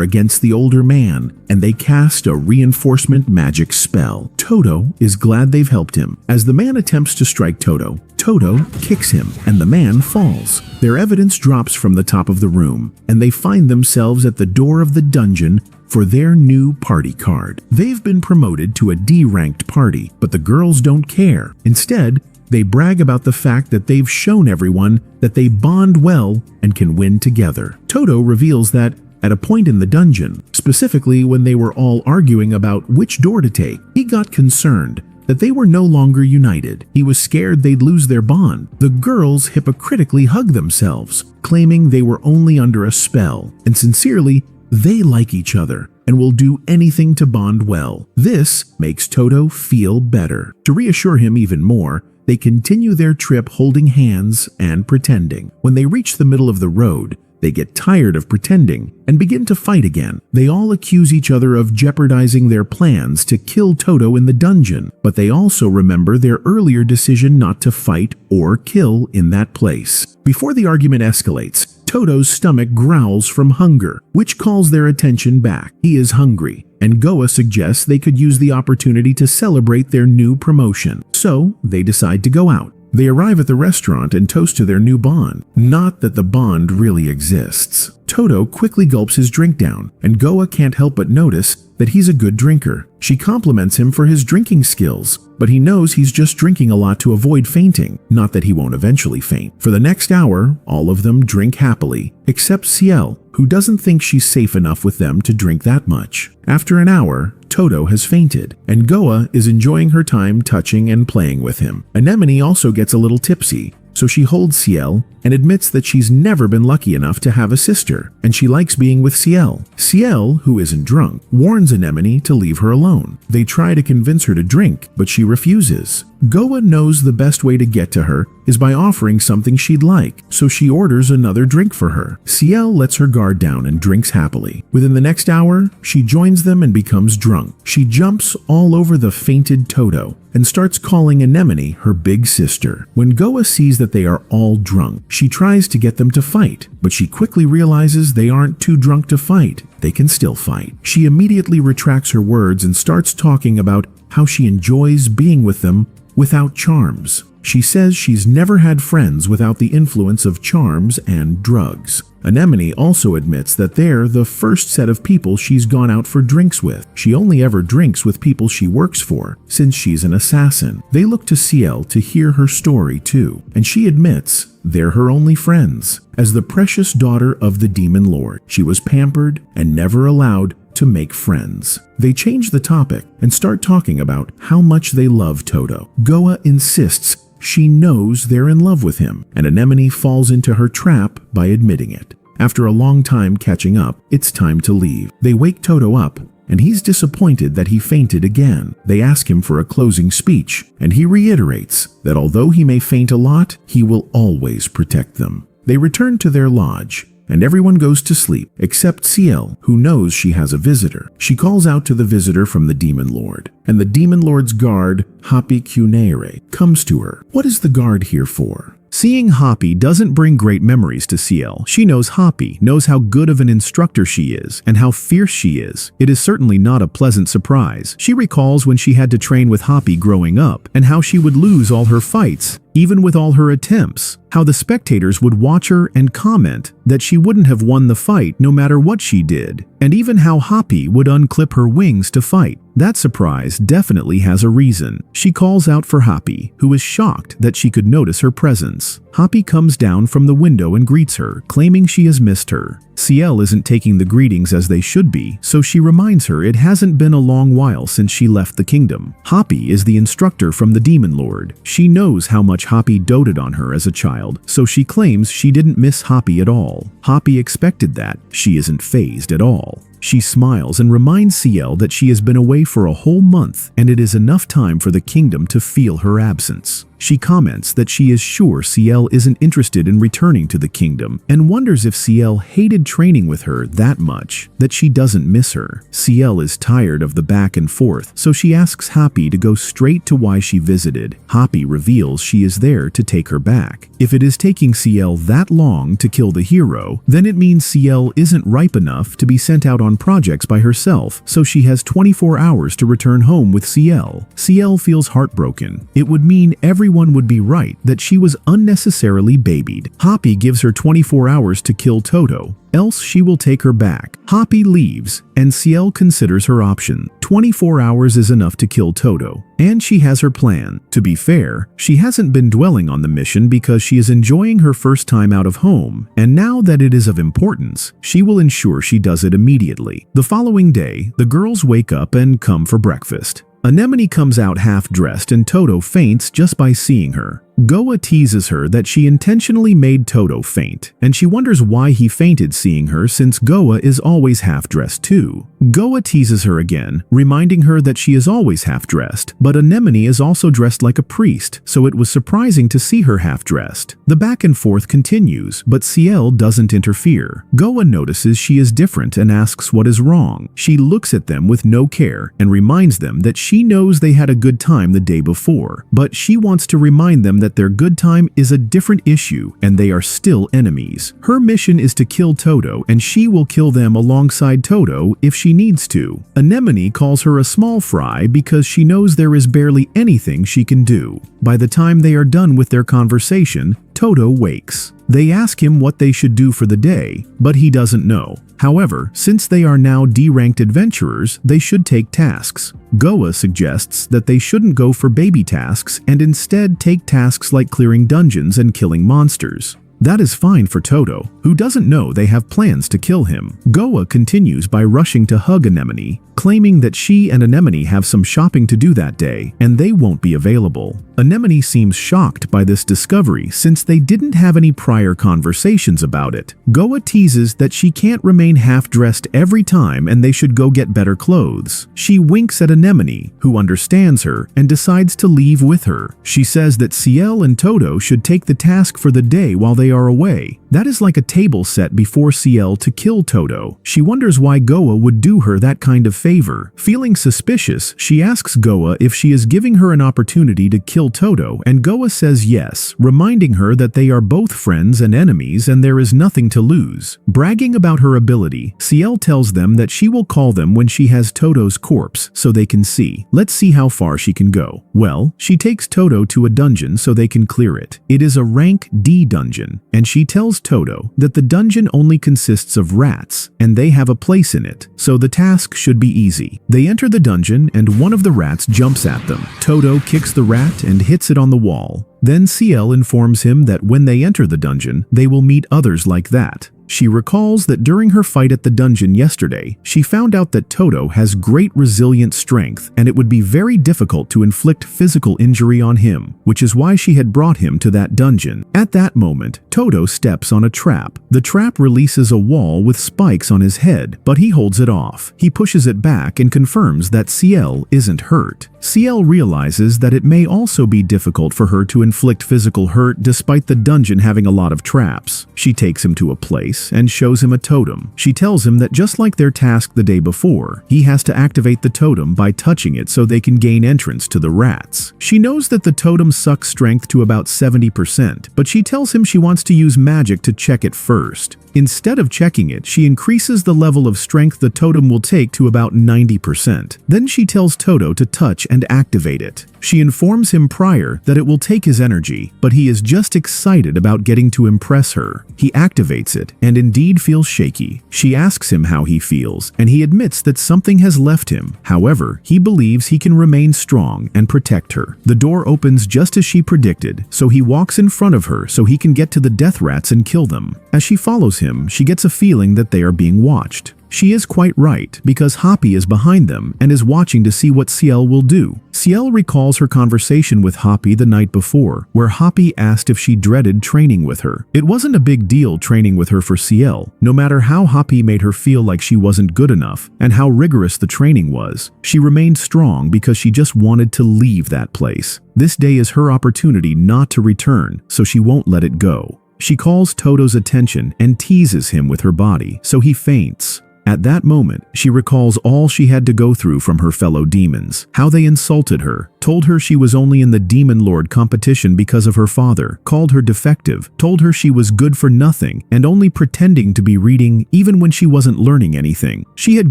against the older man, and they cast a reinforcement magic spell. Toto is glad they've helped him. As the man attempts to strike Toto, Toto kicks him, and the man falls. Their evidence drops from the top of the room, and they find themselves at the door of the dungeon for their new party card. They've been promoted to a D-ranked party, but the girls don't care. Instead, they brag about the fact that they've shown everyone that they bond well and can win together. Toto reveals that at a point in the dungeon, specifically when they were all arguing about which door to take, he got concerned that they were no longer united. He was scared they'd lose their bond. The girls hypocritically hug themselves, claiming they were only under a spell, and sincerely, they like each other and will do anything to bond well. This makes Toto feel better. To reassure him even more, they continue their trip holding hands and pretending. When they reach the middle of the road, they get tired of pretending and begin to fight again. They all accuse each other of jeopardizing their plans to kill Toto in the dungeon, but they also remember their earlier decision not to fight or kill in that place. Before the argument escalates, Toto's stomach growls from hunger, which calls their attention back. He is hungry, and Goa suggests they could use the opportunity to celebrate their new promotion. So they decide to go out. They arrive at the restaurant and toast to their new bond. Not that the bond really exists. Toto quickly gulps his drink down, and Goa can't help but notice that he's a good drinker. She compliments him for his drinking skills, but he knows he's just drinking a lot to avoid fainting, not that he won't eventually faint. For the next hour, all of them drink happily, except Ciel, who who doesn't think she's safe enough with them to drink that much. After an hour, Toto has fainted, and Goa is enjoying her time touching and playing with him. Anemone also gets a little tipsy, so she holds Ciel and admits that she's never been lucky enough to have a sister, and she likes being with Ciel. Ciel, who isn't drunk, warns Anemone to leave her alone. They try to convince her to drink, but she refuses. Goa knows the best way to get to her is by offering something she'd like, so she orders another drink for her. Ciel lets her guard down and drinks happily. Within the next hour, she joins them and becomes drunk. She jumps all over the fainted Toto and starts calling Anemone her big sister. When Goa sees that they are all drunk, she tries to get them to fight, but she quickly realizes they aren't too drunk to fight. They can still fight. She immediately retracts her words and starts talking about how she enjoys being with them without charms. She says she's never had friends without the influence of charms and drugs. Anemone also admits that they're the first set of people she's gone out for drinks with. She only ever drinks with people she works for, since she's an assassin. They look to Ciel to hear her story too, and she admits they're her only friends. As the precious daughter of the Demon Lord, she was pampered and never allowed to make friends. They change the topic and start talking about how much they love Toto. Goa insists she knows they're in love with him, and Anemone falls into her trap by admitting it. After a long time catching up, it's time to leave. They wake Toto up, and he's disappointed that he fainted again. They ask him for a closing speech, and he reiterates that although he may faint a lot, he will always protect them. They return to their lodge, and everyone goes to sleep except Ciel, who knows she has a visitor. She calls out to the visitor from the Demon Lord, and the Demon Lord's guard, Happy Cunere, comes to her. What is the guard here for? Seeing Hoppy doesn't bring great memories to Ciel. She knows Hoppy, knows how good of an instructor she is, and how fierce she is. It is certainly not a pleasant surprise. She recalls when she had to train with Hoppy growing up, and how she would lose all her fights, even with all her attempts. How the spectators would watch her and comment that she wouldn't have won the fight no matter what she did, and even how Hoppy would unclip her wings to fight. That surprise definitely has a reason. She calls out for Hoppy, who is shocked that she could notice her presence. Hoppy comes down from the window and greets her, claiming she has missed her. Ciel isn't taking the greetings as they should be, so she reminds her it hasn't been a long while since she left the kingdom. Hoppy is the instructor from the Demon Lord. She knows how much Hoppy doted on her as a child, so she claims she didn't miss Hoppy at all. Hoppy expected that. She isn't fazed at all. She smiles and reminds Ciel that she has been away for a whole month, and it is enough time for the kingdom to feel her absence. She comments that she is sure Ciel isn't interested in returning to the kingdom, and wonders if Ciel hated training with her that much that she doesn't miss her. Ciel is tired of the back and forth, so she asks Hoppy to go straight to why she visited. Hoppy reveals she is there to take her back. If it is taking Ciel that long to kill the hero, then it means Ciel isn't ripe enough to be sent out on projects by herself, so she has 24 hours to return home with Ciel. Ciel feels heartbroken. It would mean everyone would be right that she was unnecessarily babied. Hoppy gives her 24 hours to kill Toto, else she will take her back. Hoppy leaves, and Ciel considers her option. 24 hours is enough to kill Toto, and she has her plan. To be fair, she hasn't been dwelling on the mission because she is enjoying her first time out of home, and now that it is of importance, she will ensure she does it immediately. The following day, the girls wake up and come for breakfast. Anemone comes out half-dressed and Toto faints just by seeing her. Goa teases her that she intentionally made Toto faint, and she wonders why he fainted seeing her since Goa is always half-dressed too. Goa teases her again, reminding her that she is always half-dressed, but Anemone is also dressed like a priest, so it was surprising to see her half-dressed. The back and forth continues, but Ciel doesn't interfere. Goa notices she is different and asks what is wrong. She looks at them with no care and reminds them that she knows they had a good time the day before, but she wants to remind them that their good time is a different issue and they are still enemies. Her mission is to kill Toto, and she will kill them alongside Toto if she needs to. Anemone calls her a small fry because she knows there is barely anything she can do. By the time they are done with their conversation, Toto wakes. They ask him what they should do for the day, but he doesn't know. However, since they are now D-ranked adventurers, they should take tasks. Goa suggests that they shouldn't go for baby tasks and instead take tasks like clearing dungeons and killing monsters. That is fine for Toto, who doesn't know they have plans to kill him. Goa continues by rushing to hug Anemone, claiming that she and Anemone have some shopping to do that day and they won't be available. Anemone seems shocked by this discovery since they didn't have any prior conversations about it. Goa teases that she can't remain half-dressed every time and they should go get better clothes. She winks at Anemone, who understands her and decides to leave with her. She says that Ciel and Toto should take the task for the day while they are away. That is like a table set before Ciel to kill Toto. She wonders why Goa would do her that kind of favor. Feeling suspicious, she asks Goa if she is giving her an opportunity to kill Toto, and Goa says yes, reminding her that they are both friends and enemies and there is nothing to lose. Bragging about her ability, Ciel tells them that she will call them when she has Toto's corpse so they can see. Let's see how far she can go. Well, she takes Toto to a dungeon so they can clear it. It is a rank D dungeon, and she tells Toto that the dungeon only consists of rats and they have a place in it, so the task should be easy. They enter the dungeon and one of the rats jumps at them. Toto kicks the rat and hits it on the wall. Then Ciel informs him that when they enter the dungeon, they will meet others like that. She recalls that during her fight at the dungeon yesterday, she found out that Toto has great resilient strength and it would be very difficult to inflict physical injury on him, which is why she had brought him to that dungeon. At that moment, Toto steps on a trap. The trap releases a wall with spikes on his head, but he holds it off. He pushes it back and confirms that Ciel isn't hurt. Ciel realizes that it may also be difficult for her to inflict physical hurt despite the dungeon having a lot of traps. She takes him to a place and shows him a totem. She tells him that just like their task the day before, he has to activate the totem by touching it so they can gain entrance to the rats. She knows that the totem sucks strength to about 70%, but she tells him she wants to use magic to check it first. Instead of checking it, she increases the level of strength the totem will take to about 90%. Then she tells Toto to touch and activate it. She informs him prior that it will take his energy, but he is just excited about getting to impress her. He activates it and indeed feels shaky. She asks him how he feels, and he admits that something has left him. However, he believes he can remain strong and protect her. The door opens just as she predicted, so he walks in front of her so he can get to the death rats and kill them. As she follows him, she gets a feeling that they are being watched. She is quite right, because Hoppy is behind them and is watching to see what Ciel will do. Ciel recalls her conversation with Hoppy the night before, where Hoppy asked if she dreaded training with her. It wasn't a big deal training with her for Ciel, no matter how Hoppy made her feel like she wasn't good enough and how rigorous the training was. She remained strong because she just wanted to leave that place. This day is her opportunity not to return, so she won't let it go. She calls Toto's attention and teases him with her body, so he faints. At that moment, she recalls all she had to go through from her fellow demons, how they insulted her, told her she was only in the Demon Lord competition because of her father, called her defective, told her she was good for nothing and only pretending to be reading even when she wasn't learning anything. She had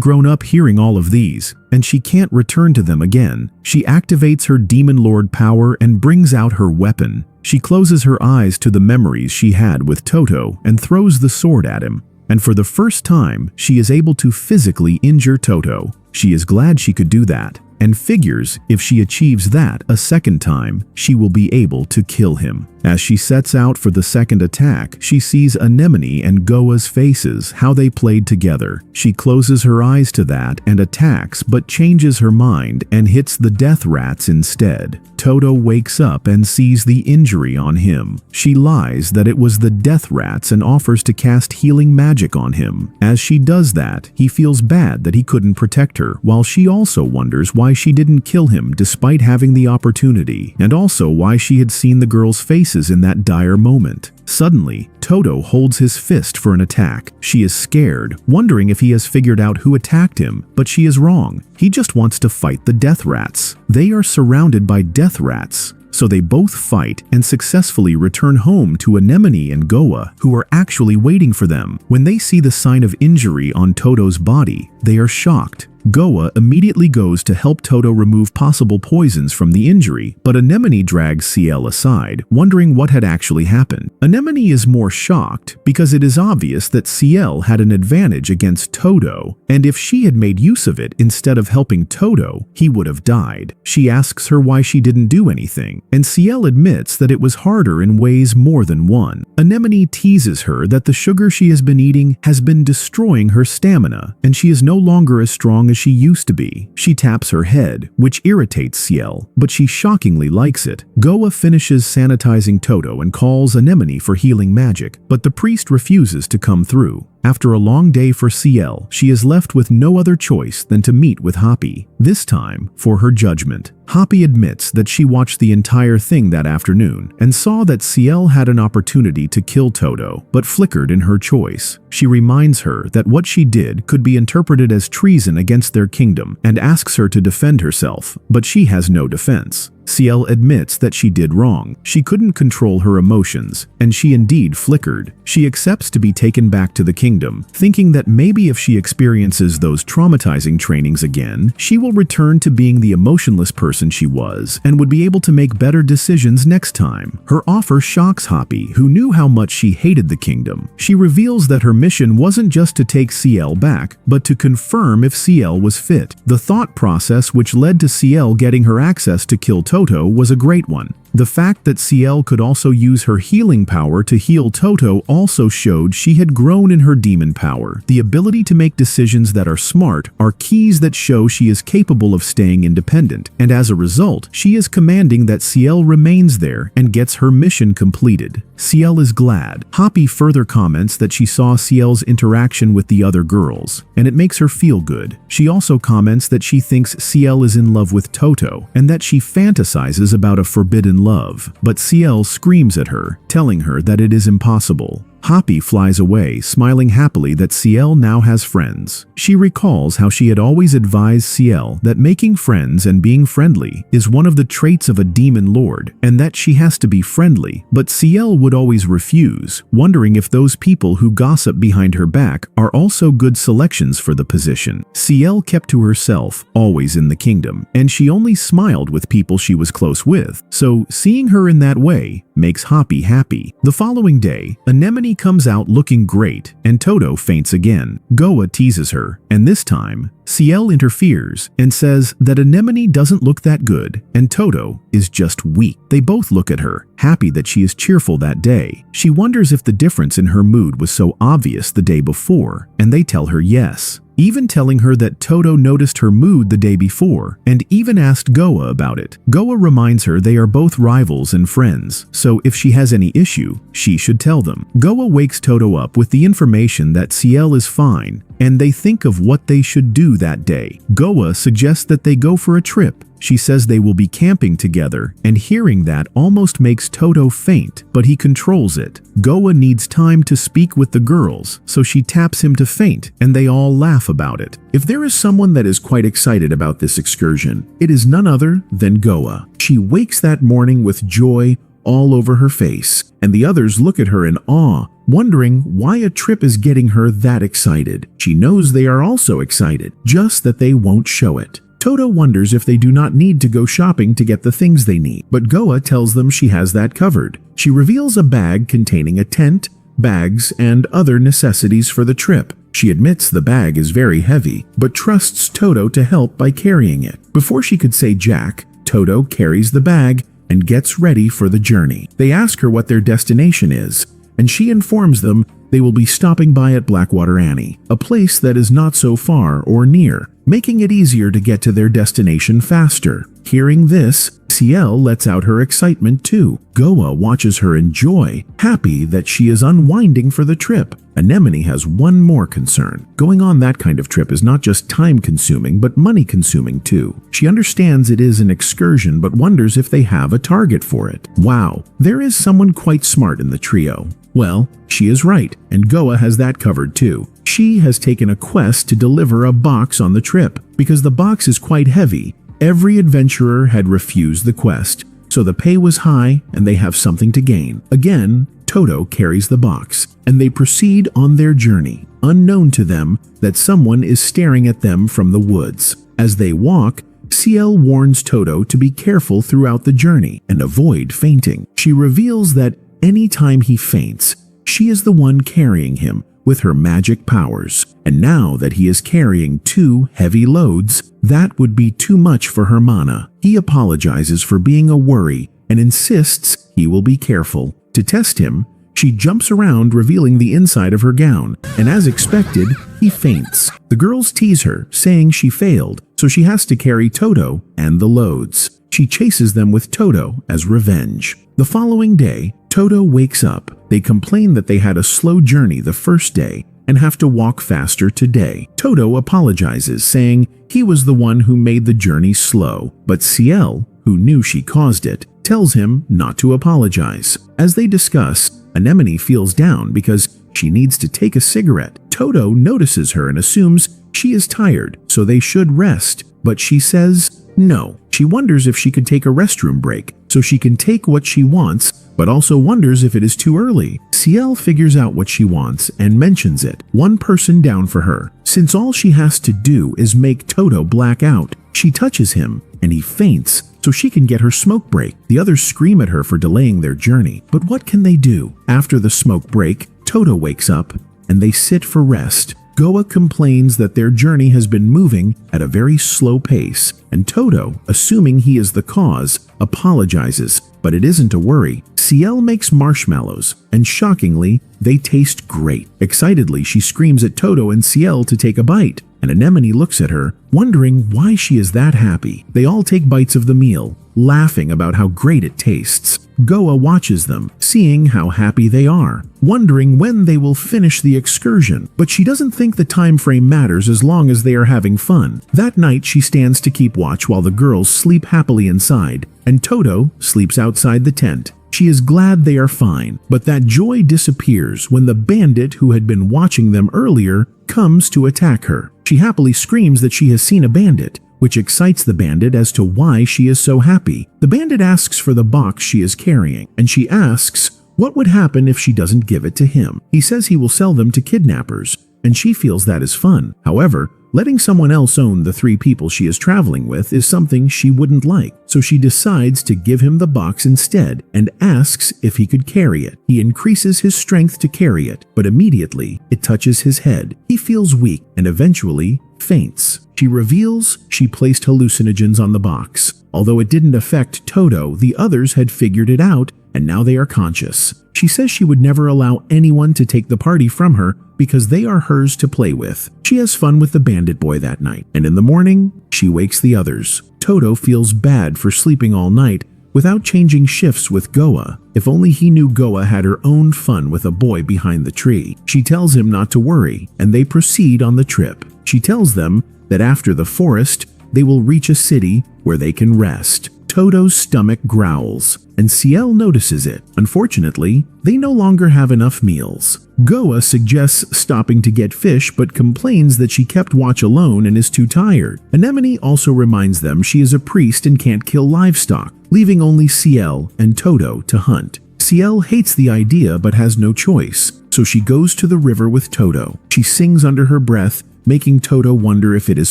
grown up hearing all of these, and she can't return to them again. She activates her Demon Lord power and brings out her weapon. She closes her eyes to the memories she had with Toto and throws the sword at him. And for the first time, she is able to physically injure Toto. She is glad she could do that, and figures if she achieves that a second time, she will be able to kill him. As she sets out for the second attack, she sees Anemone and Goa's faces, how they played together. She closes her eyes to that and attacks, but changes her mind and hits the death rats instead. Toto wakes up and sees the injury on him. She lies that it was the death rats and offers to cast healing magic on him. As she does that, he feels bad that he couldn't protect her, while she also wonders why she didn't kill him despite having the opportunity, and also why she had seen the girl's faces in that dire moment. Suddenly, Toto holds his fist for an attack. She is scared, wondering if he has figured out who attacked him, but she is wrong. He just wants to fight the death rats. They are surrounded by death rats, so they both fight and successfully return home to Anemone and Goa, who are actually waiting for them. When they see the sign of injury on Toto's body, they are shocked. Goa immediately goes to help Toto remove possible poisons from the injury, but Anemone drags CL aside, wondering what had actually happened. Anemone is more shocked because it is obvious that CL had an advantage against Toto, and if she had made use of it instead of helping Toto, he would have died. She asks her why she didn't do anything, and CL admits that it was harder in ways more than one. Anemone teases her that the sugar she has been eating has been destroying her stamina, and she is no longer as strong as she used to be. She taps her head, which irritates CL, but she shockingly likes it. Goa finishes sanitizing Toto and calls Anemone for healing magic, but the priest refuses to come through. After a long day for CL, she is left with no other choice than to meet with Hoppy, this time for her judgment. Hoppy admits that she watched the entire thing that afternoon and saw that CL had an opportunity to kill Toto, but flickered in her choice. She reminds her that what she did could be interpreted as treason against their kingdom and asks her to defend herself, but she has no defense. CL admits that she did wrong. She couldn't control her emotions, and she indeed flickered. She accepts to be taken back to the kingdom, thinking that maybe if she experiences those traumatizing trainings again, she will return to being the emotionless person she was and would be able to make better decisions next time. Her offer shocks Hoppy, who knew how much she hated the kingdom. She reveals that her mission wasn't just to take CL back, but to confirm if CL was fit. The thought process which led to CL getting her access to kill Toto was a great one. The fact that CL could also use her healing power to heal Toto also showed she had grown in her demon power. The ability to make decisions that are smart are keys that show she is capable of staying independent, and as a result, she is commanding that CL remains there and gets her mission completed. CL is glad. Hoppy further comments that she saw CL's interaction with the other girls, and it makes her feel good. She also comments that she thinks CL is in love with Toto, and that she fantasizes about a forbidden love, but CL screams at her, telling her that it is impossible. Hoppy flies away, smiling happily that CL now has friends. She recalls how she had always advised CL that making friends and being friendly is one of the traits of a demon lord, and that she has to be friendly, but CL would always refuse, wondering if those people who gossip behind her back are also good selections for the position. CL kept to herself, always in the kingdom, and she only smiled with people she was close with, so seeing her in that way makes Hoppy happy. The following day, Anemone comes out looking great, and Toto faints again. Goa teases her, and this time, CL interferes and says that Anemone doesn't look that good, and Toto is just weak. They both look at her, happy that she is cheerful that day. She wonders if the difference in her mood was so obvious the day before, and they tell her yes, even telling her that Toto noticed her mood the day before and even asked Goa about it. Goa reminds her they are both rivals and friends, so if she has any issue, she should tell them. Goa wakes Toto up with the information that CL is fine, and they think of what they should do that day. Goa suggests that they go for a trip. She says they will be camping together, and hearing that almost makes Toto faint, but he controls it. Goa needs time to speak with the girls, so she taps him to faint, and they all laugh about it. If there is someone that is quite excited about this excursion, it is none other than Goa. She wakes that morning with joy all over her face, and the others look at her in awe, wondering why a trip is getting her that excited. She knows they are also excited, just that they won't show it. Toto wonders if they do not need to go shopping to get the things they need, but Goa tells them she has that covered. She reveals a bag containing a tent, bags, and other necessities for the trip. She admits the bag is very heavy, but trusts Toto to help by carrying it. Before she could say jack, Toto carries the bag and gets ready for the journey. They ask her what their destination is, and she informs them they will be stopping by at Blackwater Annie, a place that is not so far or near, making it easier to get to their destination faster. Hearing this, CL lets out her excitement too. Goa watches her in joy, happy that she is unwinding for the trip. Anemone has one more concern. Going on that kind of trip is not just time-consuming, but money-consuming too. She understands it is an excursion, but wonders if they have a target for it. Wow, there is someone quite smart in the trio. Well, she is right, and Goa has that covered too. She has taken a quest to deliver a box on the trip. Because the box is quite heavy, every adventurer had refused the quest, so the pay was high and they have something to gain. Again, Toto carries the box, and they proceed on their journey. unknown to them that someone is staring at them from the woods. As they walk, CL warns Toto to be careful throughout the journey and avoid fainting. She reveals that any time he faints, she is the one carrying him with her magic powers. And now that he is carrying 2 heavy loads, that would be too much for her mana. He apologizes for being a worry and insists he will be careful. To test him, she jumps around, revealing the inside of her gown, and as expected, he faints. The girls tease her, saying she failed, so she has to carry Toto and the loads. She chases them with Toto as revenge. The following day, Toto wakes up. They complain that they had a slow journey the first day and have to walk faster today. Toto apologizes, saying he was the one who made the journey slow, but CL, who knew she caused it, tells him not to apologize. As they discuss, Anemone feels down because she needs to take a cigarette. Toto notices her and assumes she is tired, so they should rest, but she says no. She wonders if she could take a restroom break so she can take what she wants, but also wonders if it is too early. CL figures out what she wants and mentions it, one person down for her. Since all she has to do is make Toto black out, she touches him and he faints so she can get her smoke break. The others scream at her for delaying their journey, but what can they do? After the smoke break, Toto wakes up and they sit for rest. Goa complains that their journey has been moving at a very slow pace, and Toto, assuming he is the cause, apologizes, but it isn't to worry. CL makes marshmallows, and shockingly, they taste great. Excitedly, she screams at Toto and CL to take a bite, and Anemone looks at her, wondering why she is that happy. They all take bites of the meal, laughing about how great it tastes. Goa watches them, seeing how happy they are, wondering when they will finish the excursion, but she doesn't think the time frame matters as long as they are having fun. That night, she stands to keep watch while the girls sleep happily inside, and Toto sleeps outside the tent. She is glad they are fine, but that joy disappears when the bandit who had been watching them earlier comes to attack her. She happily screams that she has seen a bandit, which excites the bandit as to why she is so happy. The bandit asks for the box she is carrying, and she asks what would happen if she doesn't give it to him. He says he will sell them to kidnappers, and she feels that is fun. However, letting someone else own the 3 people she is traveling with is something she wouldn't like, so she decides to give him the box instead and asks if he could carry it. He increases his strength to carry it, but immediately it touches his head. He feels weak and eventually faints. She reveals she placed hallucinogens on the box. Although it didn't affect Toto, the others had figured it out and now they are conscious. She says she would never allow anyone to take the party from her because they are hers to play with. She has fun with the bandit boy that night, and in the morning, she wakes the others. Toto feels bad for sleeping all night without changing shifts with Goa. If only he knew Goa had her own fun with a boy behind the tree. She tells him not to worry, and they proceed on the trip. She tells them that after the forest, they will reach a city where they can rest. Toto's stomach growls, and CL notices it. Unfortunately, they no longer have enough meals. Goa suggests stopping to get fish but complains that she kept watch alone and is too tired. Anemone also reminds them she is a priest and can't kill livestock, leaving only CL and Toto to hunt. CL hates the idea but has no choice, so she goes to the river with Toto. She sings under her breath, making Toto wonder if it is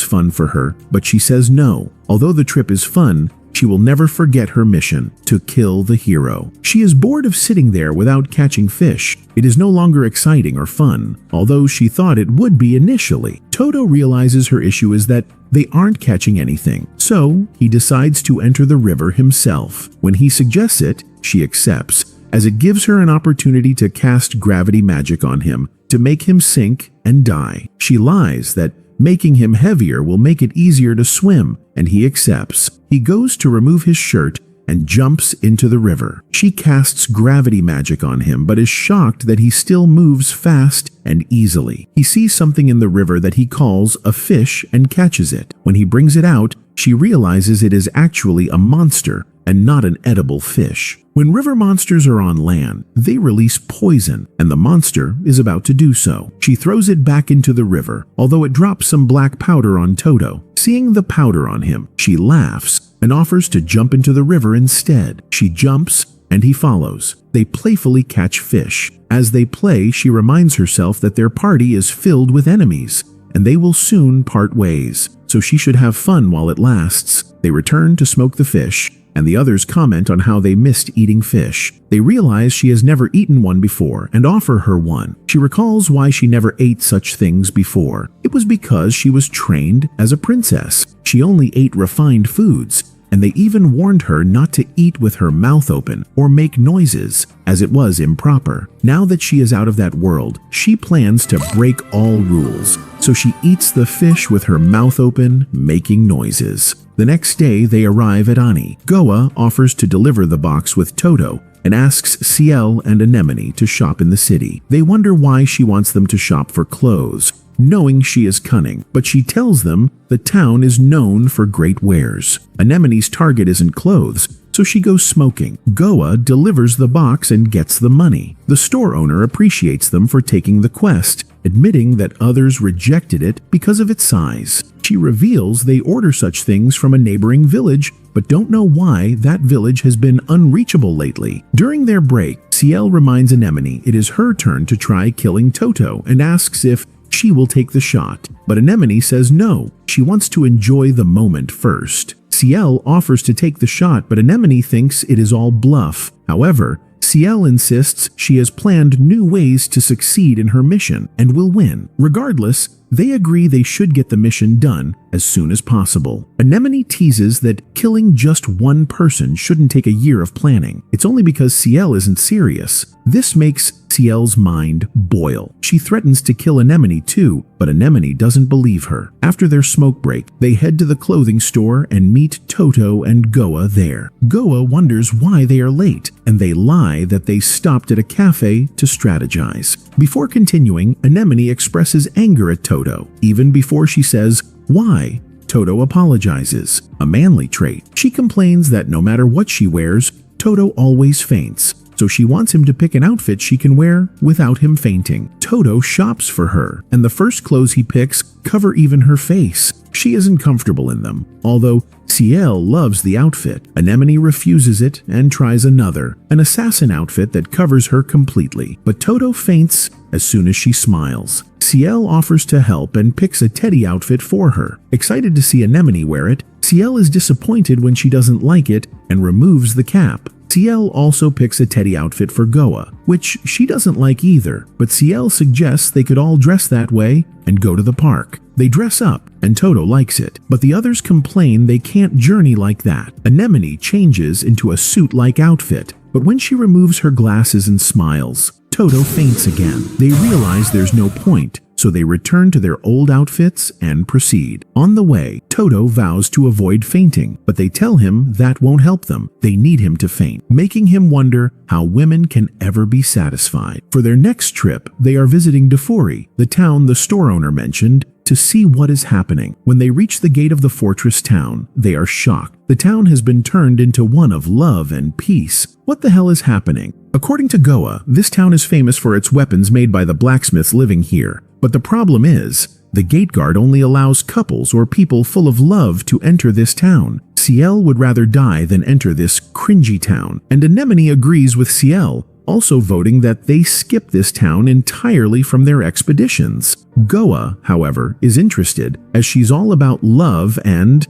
fun for her, but she says no. Although the trip is fun, she will never forget her mission to kill the hero. She is bored of sitting there without catching fish. It is no longer exciting or fun, although she thought it would be initially. Toto realizes her issue is that they aren't catching anything, so he decides to enter the river himself. When he suggests it, she accepts, as it gives her an opportunity to cast gravity magic on him to make him sink and die. She lies that making him heavier will make it easier to swim, and he accepts. He goes to remove his shirt and jumps into the river. She casts gravity magic on him, but is shocked that he still moves fast and easily. He sees something in the river that he calls a fish and catches it. When he brings it out, she realizes it is actually a monster and not an edible fish. When river monsters are on land, they release poison, and the monster is about to do so. She throws it back into the river, although it drops some black powder on Toto. Seeing the powder on him, she laughs and offers to jump into the river instead. She jumps, and he follows. They playfully catch fish. As they play, she reminds herself that their party is filled with enemies, and they will soon part ways, so she should have fun while it lasts. They return to smoke the fish, and the others comment on how they missed eating fish. They realize she has never eaten one before and offer her one. She recalls why she never ate such things before. It was because she was trained as a princess. She only ate refined foods, and they even warned her not to eat with her mouth open or make noises, as it was improper. Now that she is out of that world, she plans to break all rules, so she eats the fish with her mouth open, making noises. The next day, they arrive at Ani. Goa offers to deliver the box with Toto and asks Ciel and Anemone to shop in the city. They wonder why she wants them to shop for clothes, knowing she is cunning, but she tells them the town is known for great wares. Anemone's target isn't clothes, so she goes smoking. Goa delivers the box and gets the money. The store owner appreciates them for taking the quest, admitting that others rejected it because of its size. She reveals they order such things from a neighboring village, but don't know why that village has been unreachable lately. During their break, Ciel reminds Anemone it is her turn to try killing Toto and asks if she will take the shot. But Anemone says no, she wants to enjoy the moment first. Ciel offers to take the shot, but Anemone thinks it is all bluff. However, Ciel insists she has planned new ways to succeed in her mission and will win. Regardless, they agree they should get the mission done as soon as possible. Anemone teases that killing just one person shouldn't take a year of planning. It's only because Ciel isn't serious. This makes Ciel's mind boil. She threatens to kill Anemone too, but Anemone doesn't believe her. After their smoke break, they head to the clothing store and meet Toto and Goa there. Goa wonders why they are late, and they lie that they stopped at a cafe to strategize. Before continuing, Anemone expresses anger at Toto. Even before she says why, Toto apologizes, a manly trait. She complains that no matter what she wears, Toto always faints, so she wants him to pick an outfit she can wear without him fainting. Toto shops for her, and the first clothes he picks cover even her face. She isn't comfortable in them, although Ciel loves the outfit. Anemone refuses it and tries another, an assassin outfit that covers her completely. But Toto faints as soon as she smiles. Ciel offers to help and picks a teddy outfit for her. Excited to see Anemone wear it, Ciel is disappointed when she doesn't like it and removes the cap. Ciel also picks a teddy outfit for Goa, which she doesn't like either, but Ciel suggests they could all dress that way and go to the park. They dress up, and Toto likes it, but the others complain they can't journey like that. Anemone changes into a suit-like outfit, but when she removes her glasses and smiles, Toto faints again. They realize there's no point, so they return to their old outfits and proceed. On the way, Toto vows to avoid fainting, but they tell him that won't help them. They need him to faint, making him wonder how women can ever be satisfied. For their next trip, they are visiting Dafuri, the town the store owner mentioned, to see what is happening. When they reach the gate of the fortress town, they are shocked. The town has been turned into one of love and peace. What the hell is happening? According to Goa, this town is famous for its weapons made by the blacksmiths living here. But the problem is, the gate guard only allows couples or people full of love to enter this town. Ciel would rather die than enter this cringy town, and Anemone agrees with Ciel, also voting that they skip this town entirely from their expeditions. Goa, however, is interested, as she's all about love and,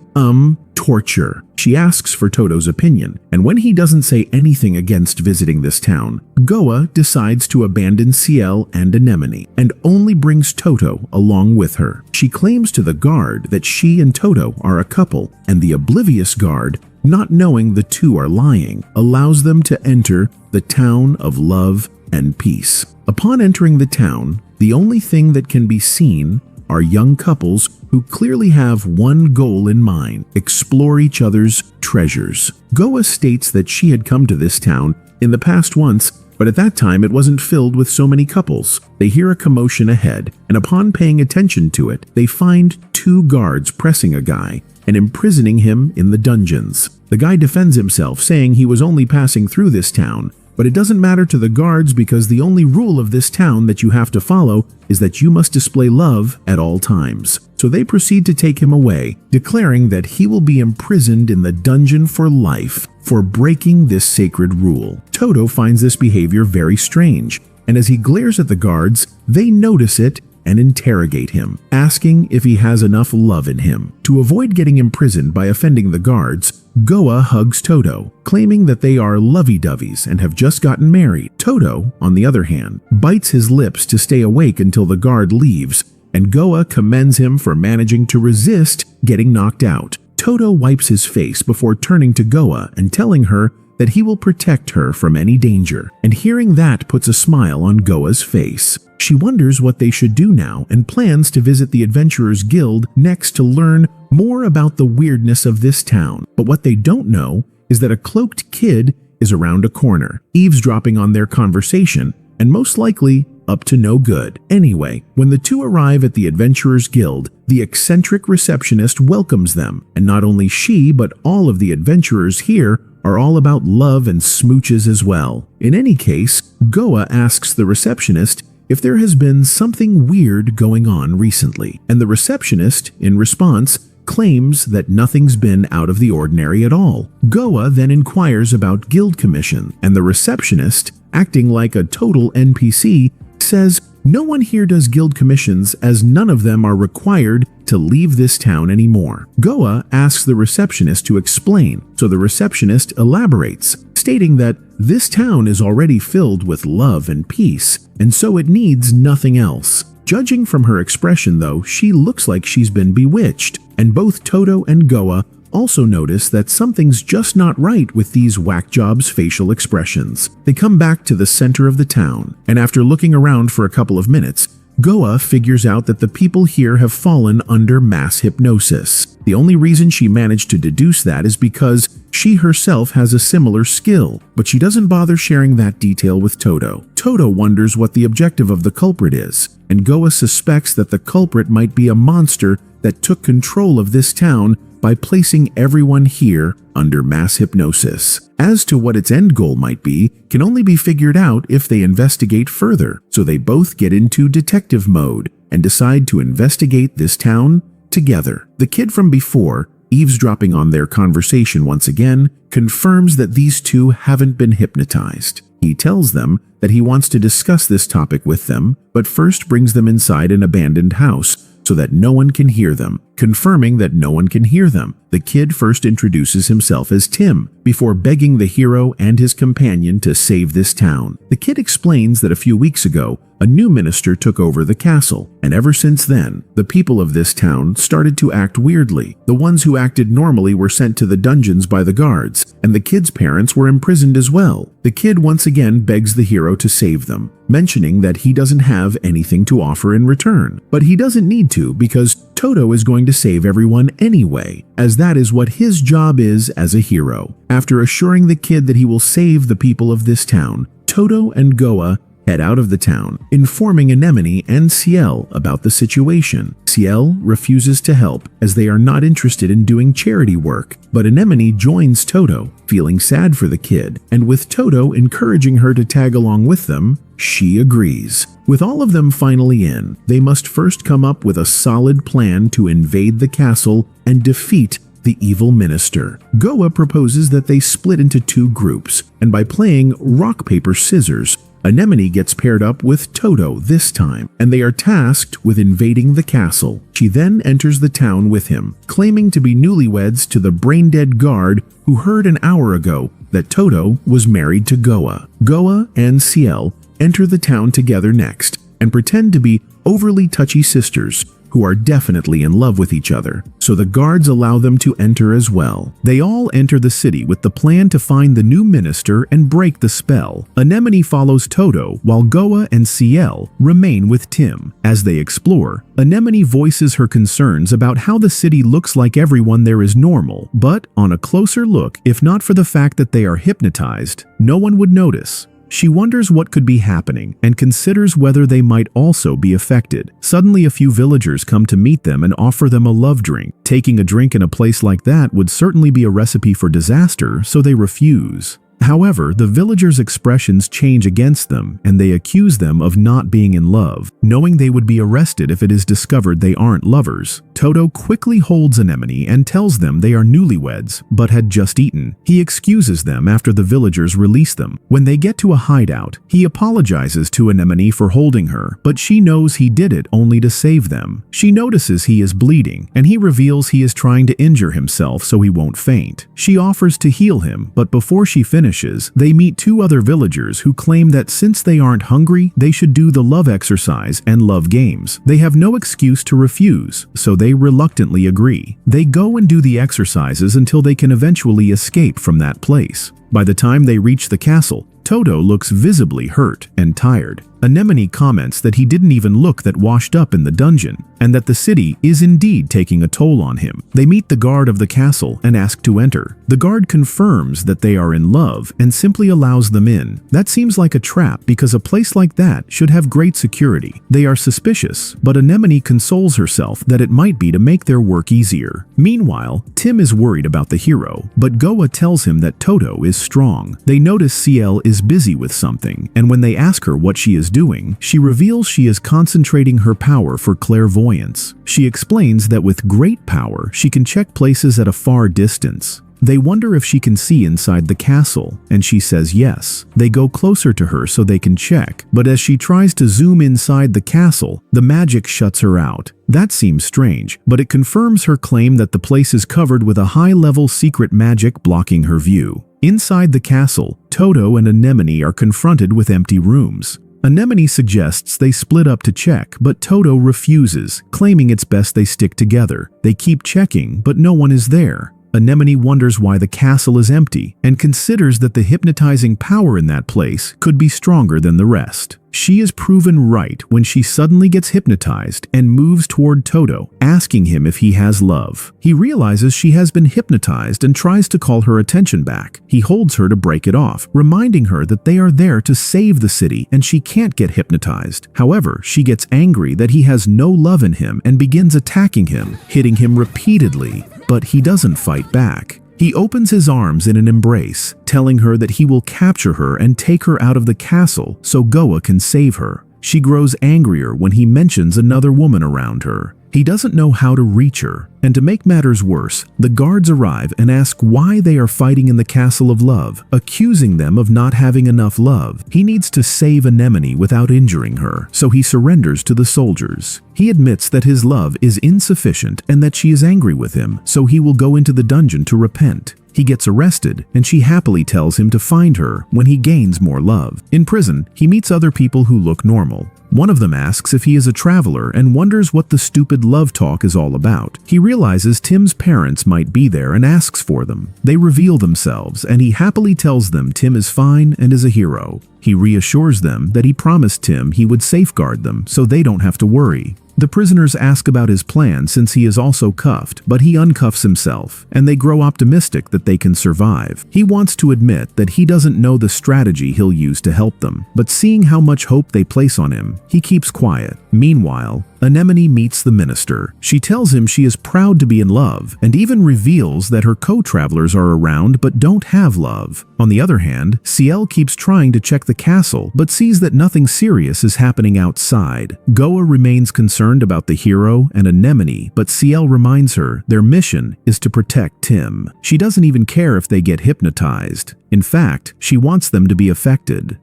torture. She asks for Toto's opinion, and when he doesn't say anything against visiting this town, Goa decides to abandon Ciel and Anemone, and only brings Toto along with her. She claims to the guard that she and Toto are a couple, and the oblivious guard, not knowing the two are lying, allows them to enter the town of love and peace. Upon entering the town, the only thing that can be seen are young couples who clearly have one goal in mind: explore each other's treasures. Goa states that she had come to this town in the past once, but at that time it wasn't filled with so many couples. They hear a commotion ahead, and upon paying attention to it, they find two guards pressing a guy and imprisoning him in the dungeons. The guy defends himself, saying he was only passing through this town, But it doesn't matter to the guards because the only rule of this town that you have to follow is that you must display love at all times. So they proceed to take him away, declaring that he will be imprisoned in the dungeon for life for breaking this sacred rule. Toto finds this behavior very strange, and as he glares at the guards, they notice it and interrogate him, asking if he has enough love in him. To avoid getting imprisoned by offending the guards, Goa hugs Toto, claiming that they are lovey-doveys and have just gotten married. Toto, on the other hand, bites his lips to stay awake until the guard leaves, and Goa commends him for managing to resist getting knocked out. Toto wipes his face before turning to Goa and telling her that he will protect her from any danger, and hearing that puts a smile on Goa's face. She wonders what they should do now and plans to visit the Adventurers Guild next to learn more about the weirdness of this town. But what they don't know is that a cloaked kid is around a corner, eavesdropping on their conversation, and most likely up to no good. Anyway, when the two arrive at the Adventurers Guild, the eccentric receptionist welcomes them, and not only she but all of the adventurers here are all about love and smooches as well. In any case, Goa asks the receptionist if there has been something weird going on recently, and the receptionist, in response, claims that nothing's been out of the ordinary at all. Goa then inquires about guild commission, and the receptionist, acting like a total NPC, says no one here does guild commissions as none of them are required to leave this town anymore. Goa asks the receptionist to explain, so the receptionist elaborates, stating that this town is already filled with love and peace, and so it needs nothing else. Judging from her expression though, she looks like she's been bewitched, and both Toto and Goa also notice that something's just not right with these whack jobs' facial expressions. They come back to the center of the town, and after looking around for a couple of minutes, Goa figures out that the people here have fallen under mass hypnosis. The only reason she managed to deduce that is because she herself has a similar skill, but she doesn't bother sharing that detail with Toto. Toto wonders what the objective of the culprit is, and Goa suspects that the culprit might be a monster that took control of this town by placing everyone here under mass hypnosis. As to what its end goal might be, can only be figured out if they investigate further, so they both get into detective mode and decide to investigate this town together. The kid from before, eavesdropping on their conversation once again, confirms that these two haven't been hypnotized. He tells them that he wants to discuss this topic with them, but first brings them inside an abandoned house so that no one can hear them. Confirming that no one can hear them, the kid first introduces himself as Tim, before begging the hero and his companion to save this town. The kid explains that a few weeks ago, a new minister took over the castle, and ever since then, the people of this town started to act weirdly. The ones who acted normally were sent to the dungeons by the guards, and the kid's parents were imprisoned as well. The kid once again begs the hero to save them, mentioning that he doesn't have anything to offer in return. But he doesn't need to because Toto is going to save everyone anyway, as that is what his job is as a hero. After assuring the kid that he will save the people of this town, Toto and Goa head out of the town, informing Anemone and Ciel about the situation. Ciel refuses to help as they are not interested in doing charity work, but Anemone joins Toto, feeling sad for the kid, and with Toto encouraging her to tag along with them, she agrees. With all of them finally in, they must first come up with a solid plan to invade the castle and defeat the evil minister. Goa proposes that they split into two groups, and by playing rock, paper, scissors, Anemone gets paired up with Toto this time, and they are tasked with invading the castle. She then enters the town with him, claiming to be newlyweds to the brain-dead guard who heard an hour ago that Toto was married to Goa. Goa and Ciel enter the town together next, and pretend to be overly touchy sisters who are definitely in love with each other, so the guards allow them to enter as well. They all enter the city with the plan to find the new minister and break the spell. Anemone follows Toto, while Goa and Ciel remain with Tim. As they explore, Anemone voices her concerns about how the city looks like everyone there is normal, but on a closer look, if not for the fact that they are hypnotized, no one would notice. She wonders what could be happening and considers whether they might also be affected. Suddenly, a few villagers come to meet them and offer them a love drink. Taking a drink in a place like that would certainly be a recipe for disaster, so they refuse. However, the villagers' expressions change against them, and they accuse them of not being in love, knowing they would be arrested if it is discovered they aren't lovers. Toto quickly holds Anemone and tells them they are newlyweds, but had just eaten. He excuses them after the villagers release them. When they get to a hideout, he apologizes to Anemone for holding her, but she knows he did it only to save them. She notices he is bleeding, and he reveals he is trying to injure himself so he won't faint. She offers to heal him, but before she finishes, they meet two other villagers who claim that since they aren't hungry, they should do the love exercise and love games. They have no excuse to refuse, so they reluctantly agree. They go and do the exercises until they can eventually escape from that place. By the time they reach the castle, Toto looks visibly hurt and tired. Anemone comments that he didn't even look that washed up in the dungeon, and that the city is indeed taking a toll on him. They meet the guard of the castle and ask to enter. The guard confirms that they are in love and simply allows them in. That seems like a trap because a place like that should have great security. They are suspicious, but Anemone consoles herself that it might be to make their work easier. Meanwhile, Tim is worried about the hero, but Goa tells him that Toto is strong. They notice CL is busy with something, and when they ask her what she is doing, she reveals she is concentrating her power for clairvoyance. She explains that with great power, she can check places at a far distance. They wonder if she can see inside the castle, and she says yes. They go closer to her so they can check, but as she tries to zoom inside the castle, the magic shuts her out. That seems strange, but it confirms her claim that the place is covered with a high-level secret magic blocking her view. Inside the castle, Toto and Anemone are confronted with empty rooms. Anemone suggests they split up to check, but Toto refuses, claiming it's best they stick together. They keep checking, but no one is there. Anemone wonders why the castle is empty and considers that the hypnotizing power in that place could be stronger than the rest. She is proven right when she suddenly gets hypnotized and moves toward Toto, asking him if he has love. He realizes she has been hypnotized and tries to call her attention back. He holds her to break it off, reminding her that they are there to save the city and she can't get hypnotized. However, she gets angry that he has no love in him and begins attacking him, hitting him repeatedly, but he doesn't fight back. He opens his arms in an embrace, telling her that he will capture her and take her out of the castle so Goa can save her. She grows angrier when he mentions another woman around her. He doesn't know how to reach her, and to make matters worse, the guards arrive and ask why they are fighting in the Castle of Love, accusing them of not having enough love. He needs to save Anemone without injuring her, so he surrenders to the soldiers. He admits that his love is insufficient and that she is angry with him, so he will go into the dungeon to repent. He gets arrested, and she happily tells him to find her when he gains more love. In prison, he meets other people who look normal. One of them asks if he is a traveler and wonders what the stupid love talk is all about. He realizes Tim's parents might be there and asks for them. They reveal themselves, and he happily tells them Tim is fine and is a hero. He reassures them that he promised Tim he would safeguard them so they don't have to worry. The prisoners ask about his plan since he is also cuffed, but he uncuffs himself, and they grow optimistic that they can survive. He wants to admit that he doesn't know the strategy he'll use to help them, but seeing how much hope they place on him, he keeps quiet. Meanwhile, Anemone meets the minister. She tells him she is proud to be in love, and even reveals that her co-travelers are around but don't have love. On the other hand, CL keeps trying to check the castle, but sees that nothing serious is happening outside. Goa remains concerned about the hero and Anemone, but CL reminds her their mission is to protect Tim. She doesn't even care if they get hypnotized. In fact, she wants them to be affected.